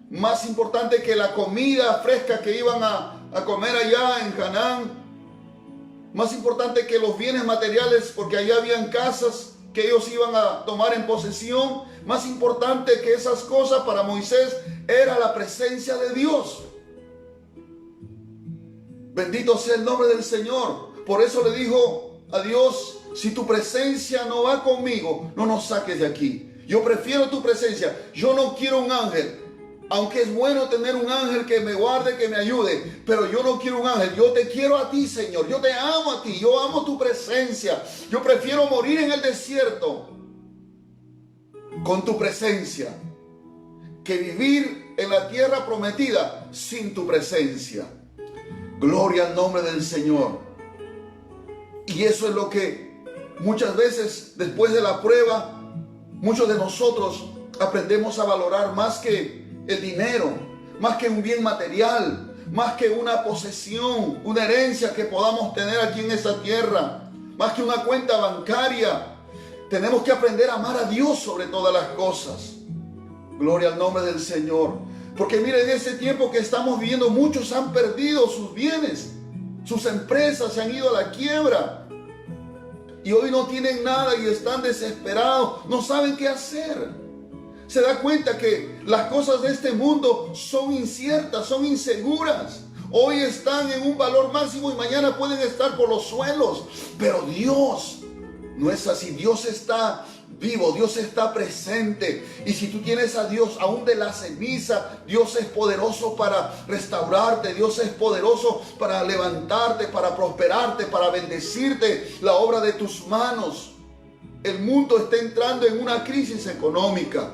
Speaker 1: más importante que la comida fresca que iban a comer allá en Canaán, más importante que los bienes materiales, porque allá habían casas que ellos iban a tomar en posesión, más importante que esas cosas para Moisés era la presencia de Dios. Bendito sea el nombre del Señor. Por eso le dijo a Dios: si tu presencia no va conmigo, no nos saques de aquí. Yo prefiero tu presencia. Yo no quiero un ángel. Aunque es bueno tener un ángel que me guarde, que me ayude, pero yo no quiero un ángel. Yo te quiero a ti, Señor. Yo te amo a ti. Yo amo tu presencia. Yo prefiero morir en el desierto con tu presencia que vivir en la tierra prometida sin tu presencia. Gloria al nombre del Señor. Y eso es lo que muchas veces después de la prueba, muchos de nosotros aprendemos a valorar más que el dinero, más que un bien material, más que una posesión, una herencia que podamos tener aquí en esta tierra, más que una cuenta bancaria. Tenemos que aprender a amar a Dios sobre todas las cosas. Gloria al nombre del Señor. Porque miren, en ese tiempo que estamos viviendo, muchos han perdido sus bienes, sus empresas se han ido a la quiebra. Y hoy no tienen nada y están desesperados, no saben qué hacer. Se da cuenta que las cosas de este mundo son inciertas, son inseguras. Hoy están en un valor máximo y mañana pueden estar por los suelos. Pero Dios no es así. Dios está vivo, Dios está presente. Y si tú tienes a Dios aún de la ceniza, Dios es poderoso para restaurarte. Dios es poderoso para levantarte, para prosperarte, para bendecirte la obra de tus manos. El mundo está entrando en una crisis económica.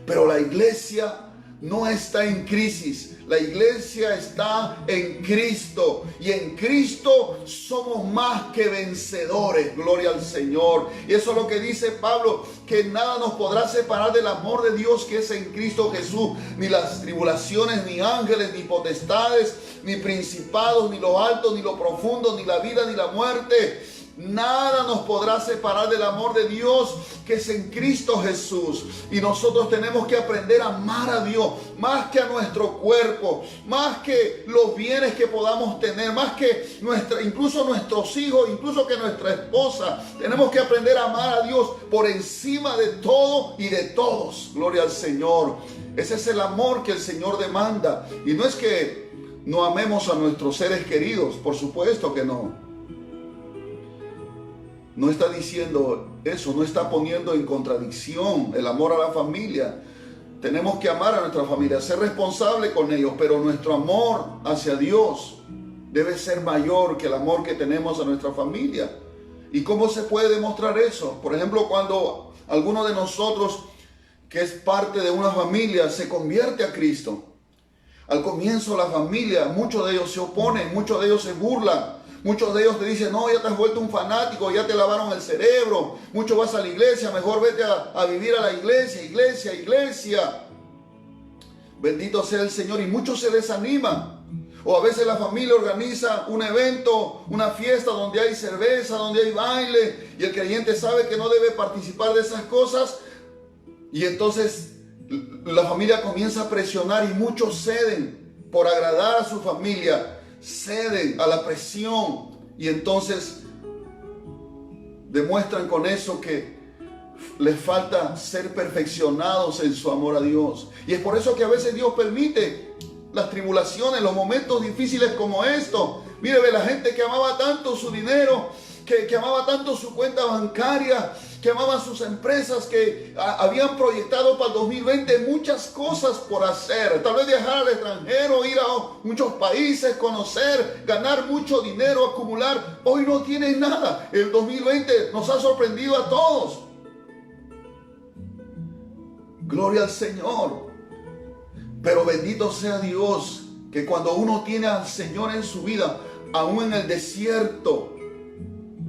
Speaker 1: Pero la iglesia no está en crisis. La iglesia está en Cristo. Y en Cristo somos más que vencedores. Gloria al Señor. Y eso es lo que dice Pablo, que nada nos podrá separar del amor de Dios que es en Cristo Jesús. Ni las tribulaciones, ni ángeles, ni potestades, ni principados, ni lo alto, ni lo profundo, ni la vida, ni la muerte. Nada nos podrá separar del amor de Dios que es en Cristo Jesús. Y nosotros tenemos que aprender a amar a Dios más que a nuestro cuerpo, más que los bienes que podamos tener, más que incluso nuestros hijos, incluso que nuestra esposa. Tenemos que aprender a amar a Dios por encima de todo y de todos. Gloria al Señor. Ese es el amor que el Señor demanda. Y no es que no amemos a nuestros seres queridos, por supuesto que no. No está diciendo eso, no está poniendo en contradicción el amor a la familia. Tenemos que amar a nuestra familia, ser responsable con ellos, pero nuestro amor hacia Dios debe ser mayor que el amor que tenemos a nuestra familia. ¿Y cómo se puede demostrar eso? Por ejemplo, cuando alguno de nosotros que es parte de una familia se convierte a Cristo. Al comienzo la familia, muchos de ellos se oponen, muchos de ellos se burlan. Muchos de ellos te dicen, no, ya te has vuelto un fanático, ya te lavaron el cerebro, mucho vas a la iglesia, mejor vete a vivir a la iglesia, iglesia. Bendito sea el Señor. Y muchos se desaniman. O a veces la familia organiza un evento, una fiesta donde hay cerveza, donde hay baile, y el creyente sabe que no debe participar de esas cosas. Y entonces la familia comienza a presionar y muchos ceden por agradar a su familia. Ceden a la presión y entonces demuestran con eso que les falta ser perfeccionados en su amor a Dios. Y es por eso que a veces Dios permite las tribulaciones, los momentos difíciles como esto. Mire, ve la gente que amaba tanto su dinero, que amaba tanto su cuenta bancaria, que amaban sus empresas, que habían proyectado para el 2020 muchas cosas por hacer. Tal vez viajar al extranjero, ir a muchos países, conocer, ganar mucho dinero, acumular. Hoy no tienen nada. El 2020 nos ha sorprendido a todos. Gloria al Señor. Pero bendito sea Dios, que cuando uno tiene al Señor en su vida, aún en el desierto,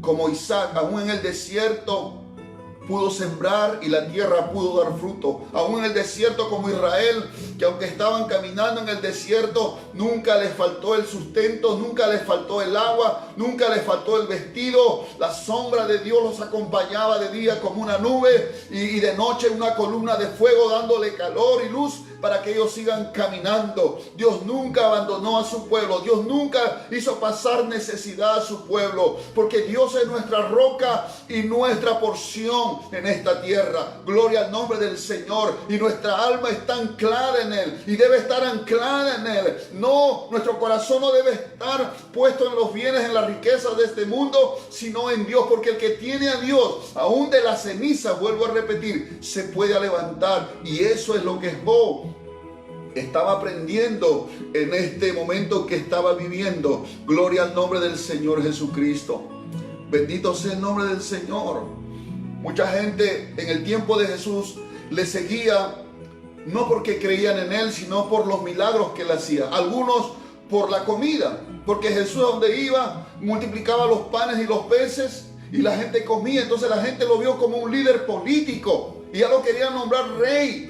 Speaker 1: como Isaac, aún en el desierto pudo sembrar y la tierra pudo dar fruto. Aún en el desierto como Israel, que aunque estaban caminando en el desierto, nunca les faltó el sustento, nunca les faltó el agua, nunca les faltó el vestido. La sombra de Dios los acompañaba de día como una nube y de noche una columna de fuego dándole calor y luz para que ellos sigan caminando. Dios nunca abandonó a su pueblo. Dios nunca hizo pasar necesidad a su pueblo, porque Dios es nuestra roca y nuestra porción en esta tierra. Gloria al nombre del Señor. Y nuestra alma está anclada en Él y debe estar anclada en Él. No, nuestro corazón no debe estar puesto en los bienes, en las riquezas de este mundo, sino en Dios, porque el que tiene a Dios, aún de la ceniza, vuelvo a repetir, se puede levantar. Y eso es lo que Job estaba aprendiendo en este momento que estaba viviendo. Gloria al nombre del Señor Jesucristo. Bendito sea el nombre del Señor. Mucha gente en el tiempo de Jesús le seguía no porque creían en Él, sino por los milagros que Él hacía. Algunos por la comida, porque Jesús a donde iba multiplicaba los panes y los peces y la gente comía. Entonces la gente lo vio como un líder político y ya lo querían nombrar rey.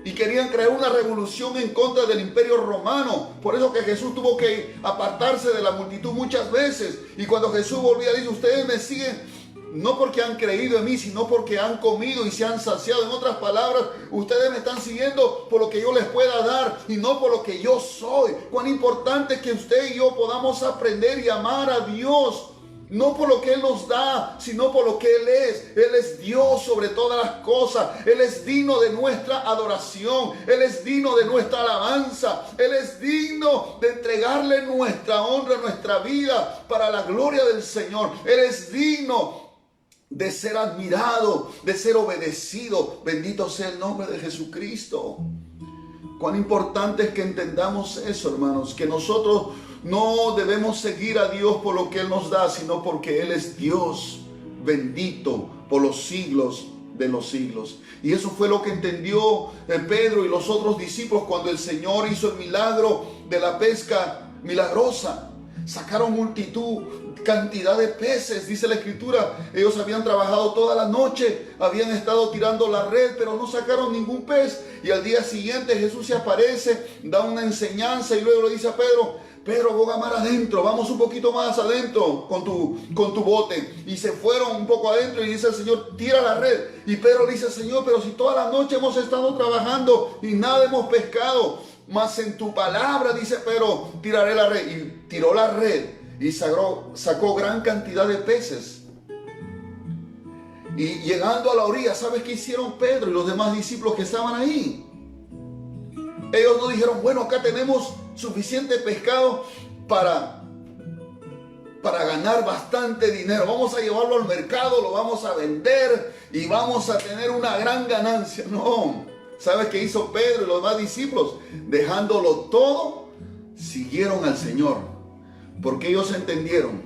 Speaker 1: Y querían crear una revolución en contra del imperio romano. Por eso que Jesús tuvo que apartarse de la multitud muchas veces. Y cuando Jesús volvía, dice: ustedes me siguen no porque han creído en mí, sino porque han comido y se han saciado. En otras palabras, ustedes me están siguiendo por lo que yo les pueda dar y no por lo que yo soy. Cuán importante es que usted y yo podamos aprender y amar a Dios. No por lo que Él nos da, sino por lo que Él es. Él es Dios sobre todas las cosas. Él es digno de nuestra adoración. Él es digno de nuestra alabanza. Él es digno de entregarle nuestra honra, nuestra vida para la gloria del Señor. Él es digno de ser admirado, de ser obedecido. Bendito sea el nombre de Jesucristo. Cuán importante es que entendamos eso, hermanos, que nosotros no debemos seguir a Dios por lo que Él nos da, sino porque Él es Dios, bendito por los siglos de los siglos. Y eso fue lo que entendió Pedro y los otros discípulos cuando el Señor hizo el milagro de la pesca milagrosa. Sacaron multitud, cantidad de peces, dice la Escritura. Ellos habían trabajado toda la noche, habían estado tirando la red, pero no sacaron ningún pez. Y al día siguiente Jesús se aparece, da una enseñanza y luego le dice a Pedro: Pedro, boga mar adentro, vamos un poquito más adentro con tu bote. Y se fueron un poco adentro y dice el Señor: tira la red. Y Pedro le dice: Señor, pero si toda la noche hemos estado trabajando y nada hemos pescado, mas en tu palabra, dice Pedro, tiraré la red. Y tiró la red y sacó gran cantidad de peces. Y llegando a la orilla, ¿sabes qué hicieron Pedro y los demás discípulos que estaban ahí? Ellos no dijeron: bueno, acá tenemos suficiente pescado para ganar bastante dinero. Vamos a llevarlo al mercado, lo vamos a vender y vamos a tener una gran ganancia. No. ¿Sabes qué hizo Pedro y los demás discípulos? Dejándolo todo, siguieron al Señor. Porque ellos entendieron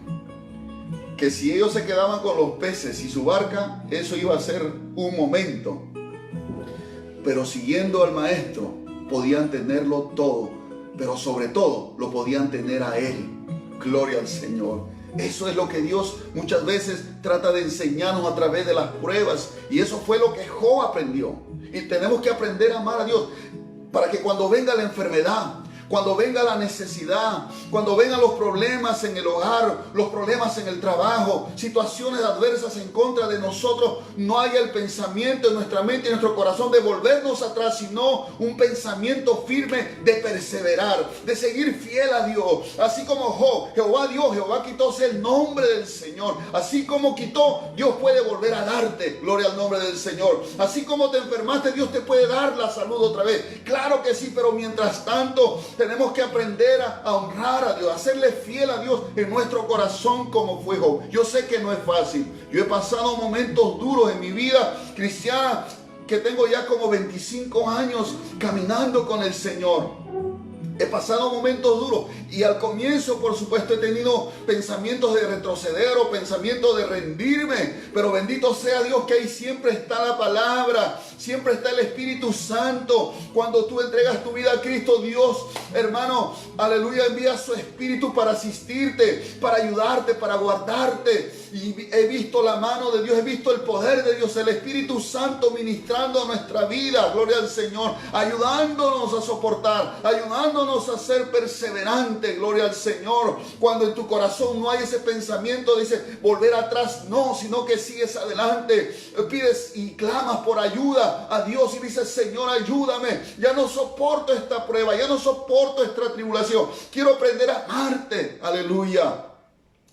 Speaker 1: que si ellos se quedaban con los peces y su barca, eso iba a ser un momento. Pero siguiendo al Maestro, podían tenerlo todo. Pero sobre todo, lo podían tener a Él. Gloria al Señor. Eso es lo que Dios muchas veces trata de enseñarnos a través de las pruebas. Y eso fue lo que Job aprendió. Y tenemos que aprender a amar a Dios para que cuando venga la enfermedad, cuando venga la necesidad, cuando vengan los problemas en el hogar, los problemas en el trabajo, situaciones adversas en contra de nosotros, no haya el pensamiento en nuestra mente y en nuestro corazón de volvernos atrás, sino un pensamiento firme de perseverar, de seguir fiel a Dios. Así como Job, Jehová dio, Jehová quitó, sea el nombre del Señor. Así como quitó, Dios puede volver a darte, gloria al nombre del Señor. Así como te enfermaste, Dios te puede dar la salud otra vez. Claro que sí, pero mientras tanto, tenemos que aprender a honrar a Dios, a serle fiel a Dios en nuestro corazón como fue Job. Yo sé que no es fácil. Yo he pasado momentos duros en mi vida cristiana, que tengo ya como 25 años caminando con el Señor. He pasado momentos duros y al comienzo, por supuesto, he tenido pensamientos de retroceder o pensamientos de rendirme, pero bendito sea Dios que ahí siempre está la palabra, siempre está el Espíritu Santo. Cuando tú entregas tu vida a Cristo, Dios, hermano, aleluya, envía su Espíritu para asistirte, para ayudarte, para guardarte. Y he visto la mano de Dios, he visto el poder de Dios, el Espíritu Santo ministrando a nuestra vida, gloria al Señor, ayudándonos a soportar, ayudándonos a ser perseverantes, gloria al Señor. Cuando en tu corazón no hay ese pensamiento, dice volver atrás, no, sino que sigues adelante, pides y clamas por ayuda a Dios y dices: Señor, ayúdame, ya no soporto esta prueba, ya no soporto esta tribulación, quiero aprender a amarte, aleluya.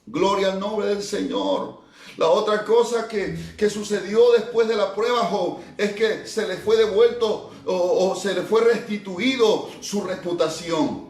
Speaker 1: Gloria al nombre del Señor. La otra cosa que sucedió después de la prueba Job es que se le fue devuelto o se le fue restituido su reputación.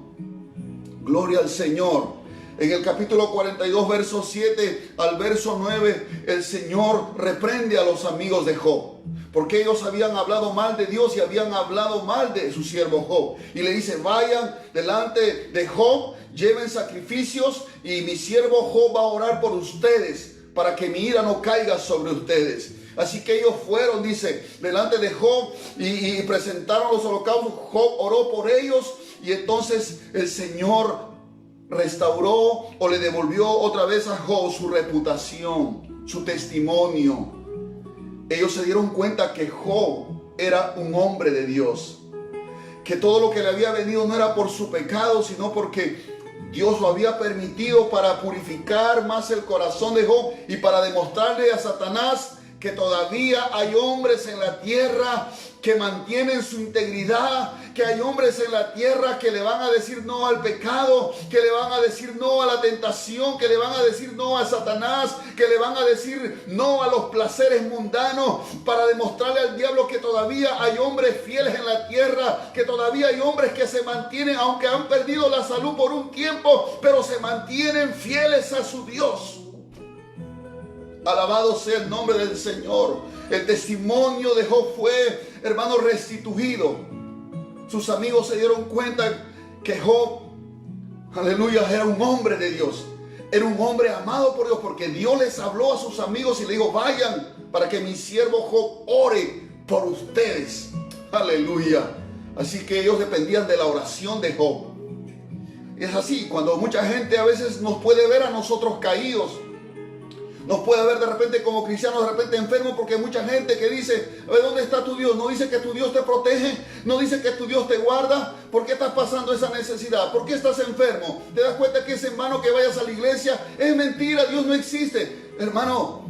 Speaker 1: Gloria al Señor. En el capítulo 42, verso 7 al verso 9, el Señor reprende a los amigos de Job, porque ellos habían hablado mal de Dios y habían hablado mal de su siervo Job. Y le dice: vayan delante de Job, lleven sacrificios y mi siervo Job va a orar por ustedes para que mi ira no caiga sobre ustedes. Así que ellos fueron, dice, delante de Job y presentaron los holocaustos. Job oró por ellos y entonces el Señor restauró o le devolvió otra vez a Job su reputación, su testimonio. Ellos se dieron cuenta que Job era un hombre de Dios, que todo lo que le había venido no era por su pecado, sino porque Dios lo había permitido para purificar más el corazón de Job y para demostrarle a Satanás que todavía hay hombres en la tierra que mantienen su integridad, que hay hombres en la tierra que le van a decir no al pecado, que le van a decir no a la tentación, que le van a decir no a Satanás, que le van a decir no a los placeres mundanos, para demostrarle al diablo que todavía hay hombres fieles en la tierra, que todavía hay hombres que se mantienen, aunque han perdido la salud por un tiempo, pero se mantienen fieles a su Dios. Alabado sea el nombre del Señor. El testimonio de Job fue, hermano, restituido. Sus amigos se dieron cuenta que Job, aleluya, era un hombre de Dios. Era un hombre amado por Dios, porque Dios les habló a sus amigos y le dijo: vayan para que mi siervo Job ore por ustedes. Aleluya. Así que ellos dependían de la oración de Job. Es así, cuando mucha gente a veces nos puede ver a nosotros caídos, nos puede ver de repente como cristianos, de repente enfermos, porque hay mucha gente que dice: ¿dónde está tu Dios? No dice que tu Dios te protege, no dice que tu Dios te guarda. ¿Por qué estás pasando esa necesidad? ¿Por qué estás enfermo? ¿Te das cuenta que es en vano que vayas a la iglesia? Es mentira, Dios no existe. Hermano,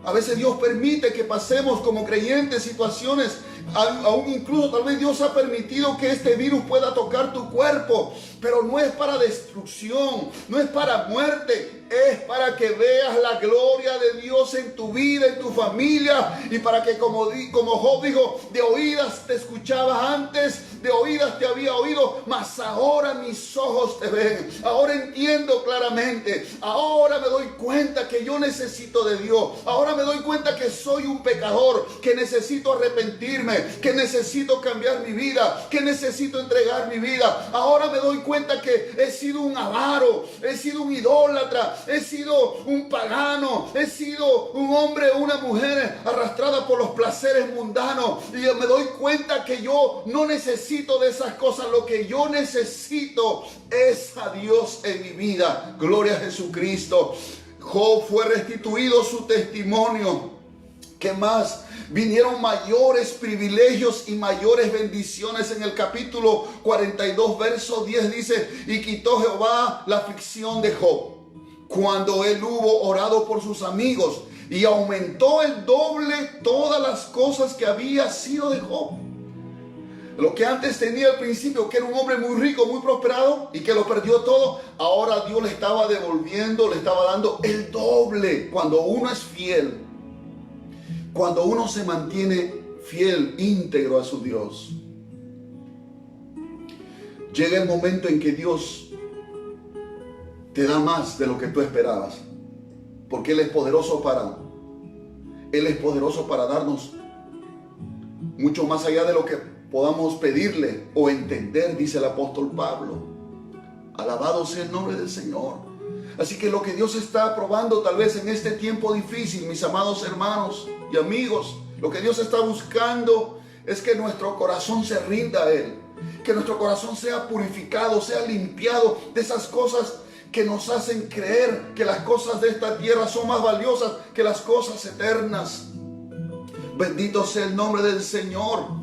Speaker 1: a veces Dios permite que pasemos como creyentes situaciones, aún incluso tal vez Dios ha permitido que este virus pueda tocar tu cuerpo, pero no es para destrucción, no es para muerte. Es para que veas la gloria de Dios en tu vida, en tu familia, y para que como Job dijo: de oídas te escuchaba antes, de oídas te había oído, mas ahora mis ojos te ven. Ahora entiendo claramente, ahora me doy cuenta que yo necesito de Dios, ahora me doy cuenta que soy un pecador, que necesito arrepentirme, que necesito cambiar mi vida, que necesito entregar mi vida. Ahora me doy cuenta que he sido un avaro, he sido un idólatra, he sido un pagano, he sido un hombre o una mujer arrastrada por los placeres mundanos, y me doy cuenta que yo no necesito de esas cosas. Lo que yo necesito es a Dios en mi vida. Gloria a Jesucristo. Job fue restituido su testimonio. ¿Qué más? Vinieron mayores privilegios y mayores bendiciones. En el capítulo 42, verso 10 dice: y quitó Jehová la aflicción de Job cuando él hubo orado por sus amigos, y aumentó el doble todas las cosas que había sido de Job. Lo que antes tenía al principio, que era un hombre muy rico, muy prosperado, y que lo perdió todo, ahora Dios le estaba devolviendo, le estaba dando el doble. Cuando uno es fiel, cuando uno se mantiene fiel, íntegro a su Dios, llega el momento en que Dios te da más de lo que tú esperabas, porque Él es poderoso para darnos mucho más allá de lo que podamos pedirle o entender, dice el apóstol Pablo. Alabado sea el nombre del Señor. Así que lo que Dios está probando tal vez en este tiempo difícil, mis amados hermanos y amigos, lo que Dios está buscando es que nuestro corazón se rinda a Él, que nuestro corazón sea purificado, sea limpiado de esas cosas que nos hacen creer que las cosas de esta tierra son más valiosas que las cosas eternas. Bendito sea el nombre del Señor.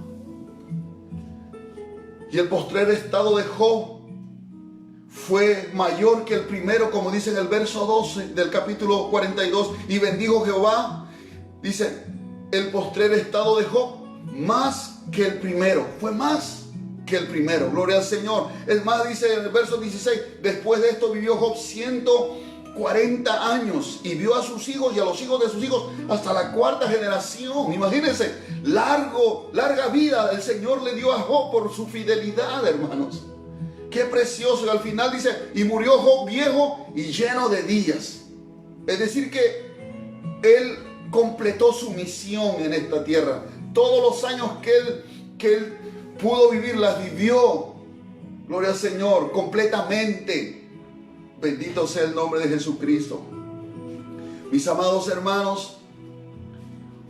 Speaker 1: Y el postrer estado de Job fue mayor que el primero, como dice en el verso 12 del capítulo 42. Y bendijo Jehová, dice, el postrer estado de Job más que el primero. Fue más que el primero. Gloria al Señor. Es más, dice en el verso 16, después de esto vivió Job 140 años y vio a sus hijos y a los hijos de sus hijos hasta la cuarta generación. Imagínense, larga vida el Señor le dio a Job por su fidelidad, hermanos. Qué precioso. Y al final dice, y murió Job viejo y lleno de días. Es decir que él completó su misión en esta tierra. Todos los años que él pudo vivir, las vivió. Gloria al Señor, completamente. Bendito sea el nombre de Jesucristo. Mis amados hermanos,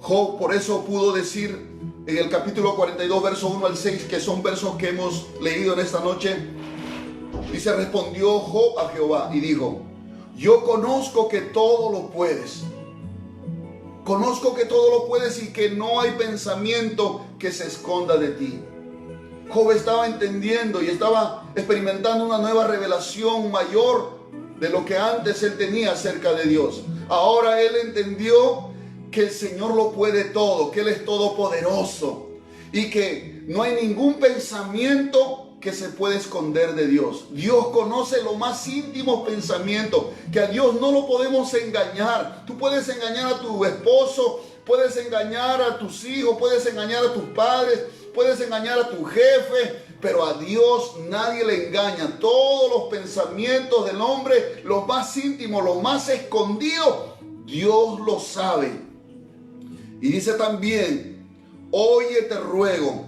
Speaker 1: Job por eso pudo decir en el capítulo 42, verso 1 al 6, que son versos que hemos leído en esta noche. Dice, respondió Job a Jehová y dijo, yo conozco que todo lo puedes. Conozco que todo lo puedes y que no hay pensamiento que se esconda de ti. Job estaba entendiendo y estaba experimentando una nueva revelación mayor de lo que antes él tenía acerca de Dios. Ahora él entendió que el Señor lo puede todo, que Él es todopoderoso y que no hay ningún pensamiento que se puede esconder de Dios. Dios conoce los más íntimos pensamientos, que a Dios no lo podemos engañar. Tú puedes engañar a tu esposo, puedes engañar a tus hijos, puedes engañar a tus padres, puedes engañar a tu jefe, pero a Dios nadie le engaña. Todos los pensamientos del hombre, los más íntimos, los más escondidos, Dios lo sabe. Y dice también, oye, te ruego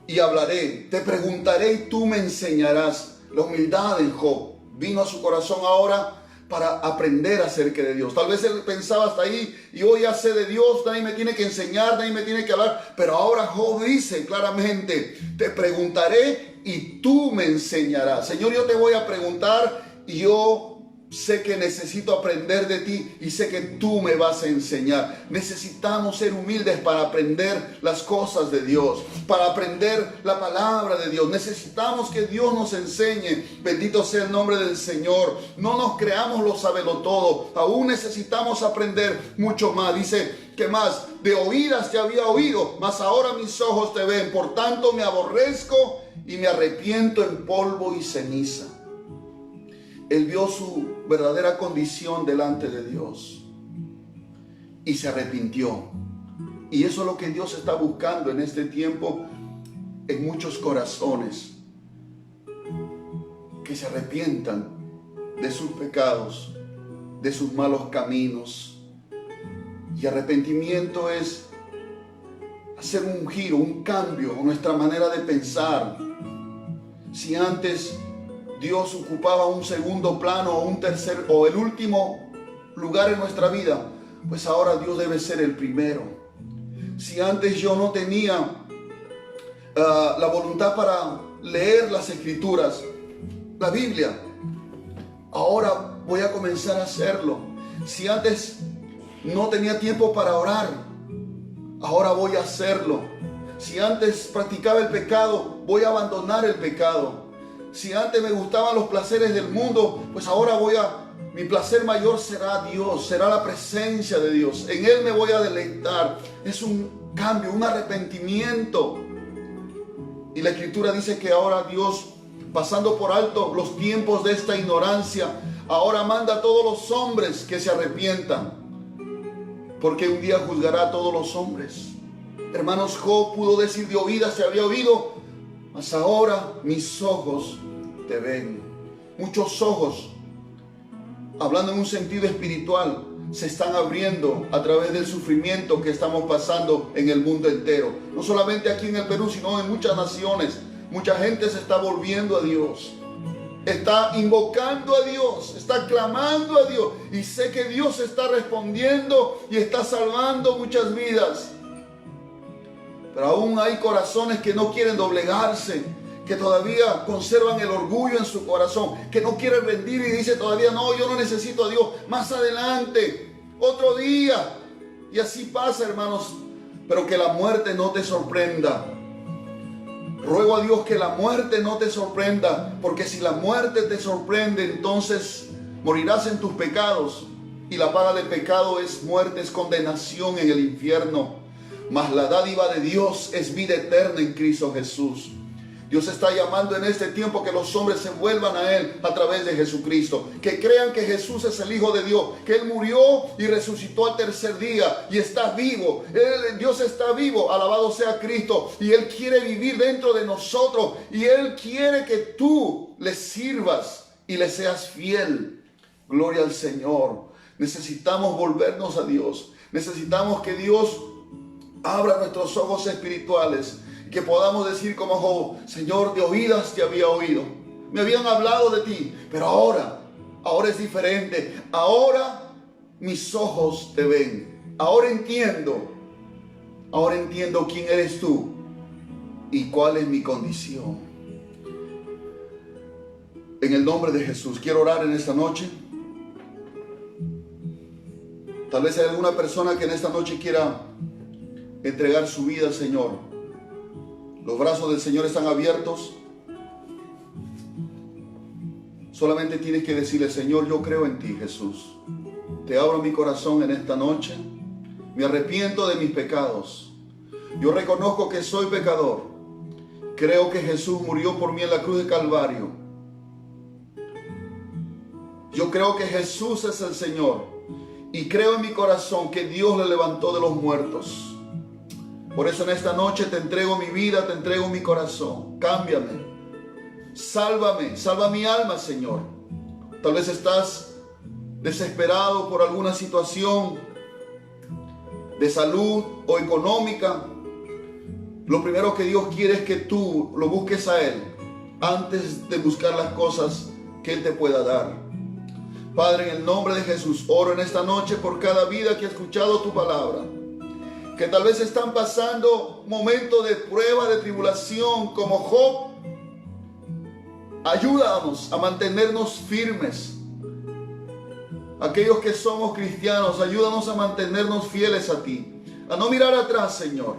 Speaker 1: y hablaré, te preguntaré y tú me enseñarás. La humildad en Job vino a su corazón ahora para aprender acerca de Dios. Tal vez él pensaba hasta ahí, y hoy ya sé de Dios, nadie me tiene que enseñar, nadie me tiene que hablar. Pero ahora Job dice claramente, te preguntaré y tú me enseñarás. Señor, yo te voy a preguntar y yo sé que necesito aprender de ti y sé que tú me vas a enseñar. Necesitamos ser humildes para aprender las cosas de Dios, para aprender la palabra de Dios. Necesitamos que Dios nos enseñe. Bendito sea el nombre del Señor. No nos creamos lo sabelotodo. Aún necesitamos aprender mucho más. Dice, ¿qué más? De oídas te había oído, mas ahora mis ojos te ven. Por tanto me aborrezco y me arrepiento en polvo y ceniza. Él vio su verdadera condición delante de Dios y se arrepintió. Y eso es lo que Dios está buscando en este tiempo en muchos corazones, que se arrepientan de sus pecados, de sus malos caminos. Y arrepentimiento es hacer un giro, un cambio en nuestra manera de pensar. Si antes Dios ocupaba un segundo plano o un tercer o el último lugar en nuestra vida, pues ahora Dios debe ser el primero. Si antes yo no tenía la voluntad para leer las Escrituras, la Biblia, ahora voy a comenzar a hacerlo. Si antes no tenía tiempo para orar, ahora voy a hacerlo. Si antes practicaba el pecado, voy a abandonar el pecado. Si antes me gustaban los placeres del mundo, pues ahora mi placer mayor será Dios, será la presencia de Dios. En Él me voy a deleitar. Es un cambio, un arrepentimiento. Y la Escritura dice que ahora Dios, pasando por alto los tiempos de esta ignorancia, ahora manda a todos los hombres que se arrepientan, porque un día juzgará a todos los hombres. Hermanos, Job pudo decir, de oídas se había oído, mas ahora mis ojos te ven. Muchos ojos, hablando en un sentido espiritual, se están abriendo a través del sufrimiento que estamos pasando en el mundo entero. No solamente aquí en el Perú, sino en muchas naciones. Mucha gente se está volviendo a Dios. Está invocando a Dios, está clamando a Dios. Y sé que Dios está respondiendo y está salvando muchas vidas. Pero aún hay corazones que no quieren doblegarse, que todavía conservan el orgullo en su corazón, que no quieren rendir y dicen todavía, no, yo no necesito a Dios, más adelante, otro día. Y así pasa, hermanos. Pero que la muerte no te sorprenda. Ruego a Dios que la muerte no te sorprenda, porque si la muerte te sorprende, entonces morirás en tus pecados, y la paga del pecado es muerte, es condenación en el infierno. Mas la dádiva de Dios es vida eterna en Cristo Jesús. Dios está llamando en este tiempo que los hombres se vuelvan a Él a través de Jesucristo, que crean que Jesús es el Hijo de Dios, que Él murió y resucitó al tercer día y está vivo. Dios está vivo, alabado sea Cristo, y Él quiere vivir dentro de nosotros, y Él quiere que tú le sirvas y le seas fiel. Gloria al Señor. Necesitamos volvernos a Dios. Necesitamos que Dios abra nuestros ojos espirituales, que podamos decir como Job, Señor, de oídas te había oído, me habían hablado de ti, pero ahora es diferente. Ahora mis ojos te ven. Ahora entiendo quién eres tú y cuál es mi condición. En el nombre de Jesús, quiero orar en esta noche. Tal vez hay alguna persona que en esta noche quiera entregar su vida al Señor. Los brazos del Señor están abiertos. Solamente tienes que decirle: Señor, yo creo en ti, Jesús. Te abro mi corazón en esta noche. Me arrepiento de mis pecados. Yo reconozco que soy pecador. Creo que Jesús murió por mí en la cruz de Calvario. Yo creo que Jesús es el Señor. Y creo en mi corazón que Dios le levantó de los muertos. Por eso en esta noche te entrego mi vida, te entrego mi corazón. Cámbiame. Sálvame, salva mi alma, Señor. Tal vez estás desesperado por alguna situación de salud o económica. Lo primero que Dios quiere es que tú lo busques a Él antes de buscar las cosas que Él te pueda dar. Padre, en el nombre de Jesús, oro en esta noche por cada vida que ha escuchado tu palabra, que tal vez están pasando momentos de prueba, de tribulación, como Job. Ayúdanos a mantenernos firmes. Aquellos que somos cristianos, ayúdanos a mantenernos fieles a ti, a no mirar atrás, Señor,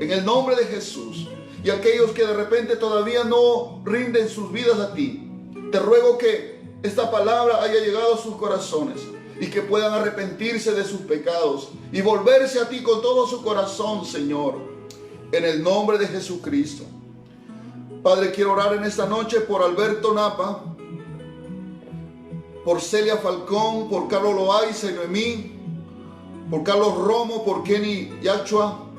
Speaker 1: en el nombre de Jesús. Y aquellos que de repente todavía no rinden sus vidas a ti, te ruego que esta palabra haya llegado a sus corazones y que puedan arrepentirse de sus pecados y volverse a ti con todo su corazón, Señor, en el nombre de Jesucristo. Padre, quiero orar en esta noche por Alberto Napa, por Celia Falcón, por Carlos Loaiza y Noemí, por Carlos Romo, por Kenny Yachua,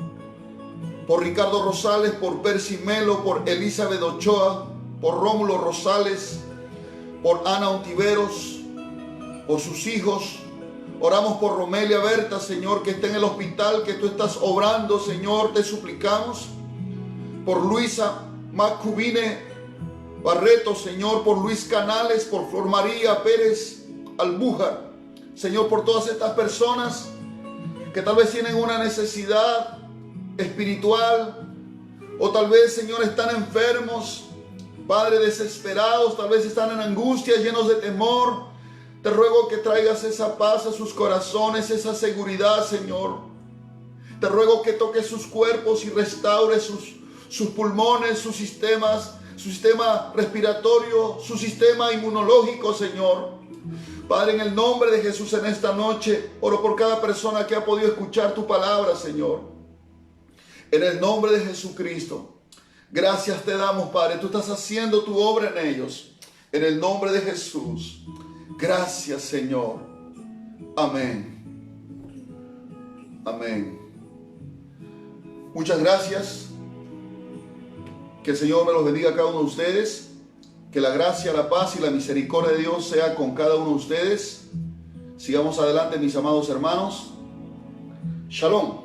Speaker 1: por Ricardo Rosales, por Percy Melo, por Elizabeth Ochoa, por Rómulo Rosales, por Ana Ontiveros, por sus hijos. Oramos por Romelia Berta, Señor, que está en el hospital, que tú estás obrando, Señor, te suplicamos. Por Luisa Macubine Barreto, Señor, por Luis Canales, por Flor María Pérez Albújar, Señor, por todas estas personas que tal vez tienen una necesidad espiritual, o tal vez, Señor, están enfermos, Padre, desesperados, tal vez están en angustia, llenos de temor. Te ruego que traigas esa paz a sus corazones, esa seguridad, Señor. Te ruego que toques sus cuerpos y restaure sus pulmones, su sistema respiratorio, su sistema inmunológico, Señor. Padre, en el nombre de Jesús, en esta noche, oro por cada persona que ha podido escuchar tu palabra, Señor. En el nombre de Jesucristo, gracias te damos, Padre. Tú estás haciendo tu obra en ellos. En el nombre de Jesús. Gracias, Señor. Amén. Amén. Muchas gracias. Que el Señor me los bendiga a cada uno de ustedes. Que la gracia, la paz y la misericordia de Dios sea con cada uno de ustedes. Sigamos adelante, mis amados hermanos. Shalom.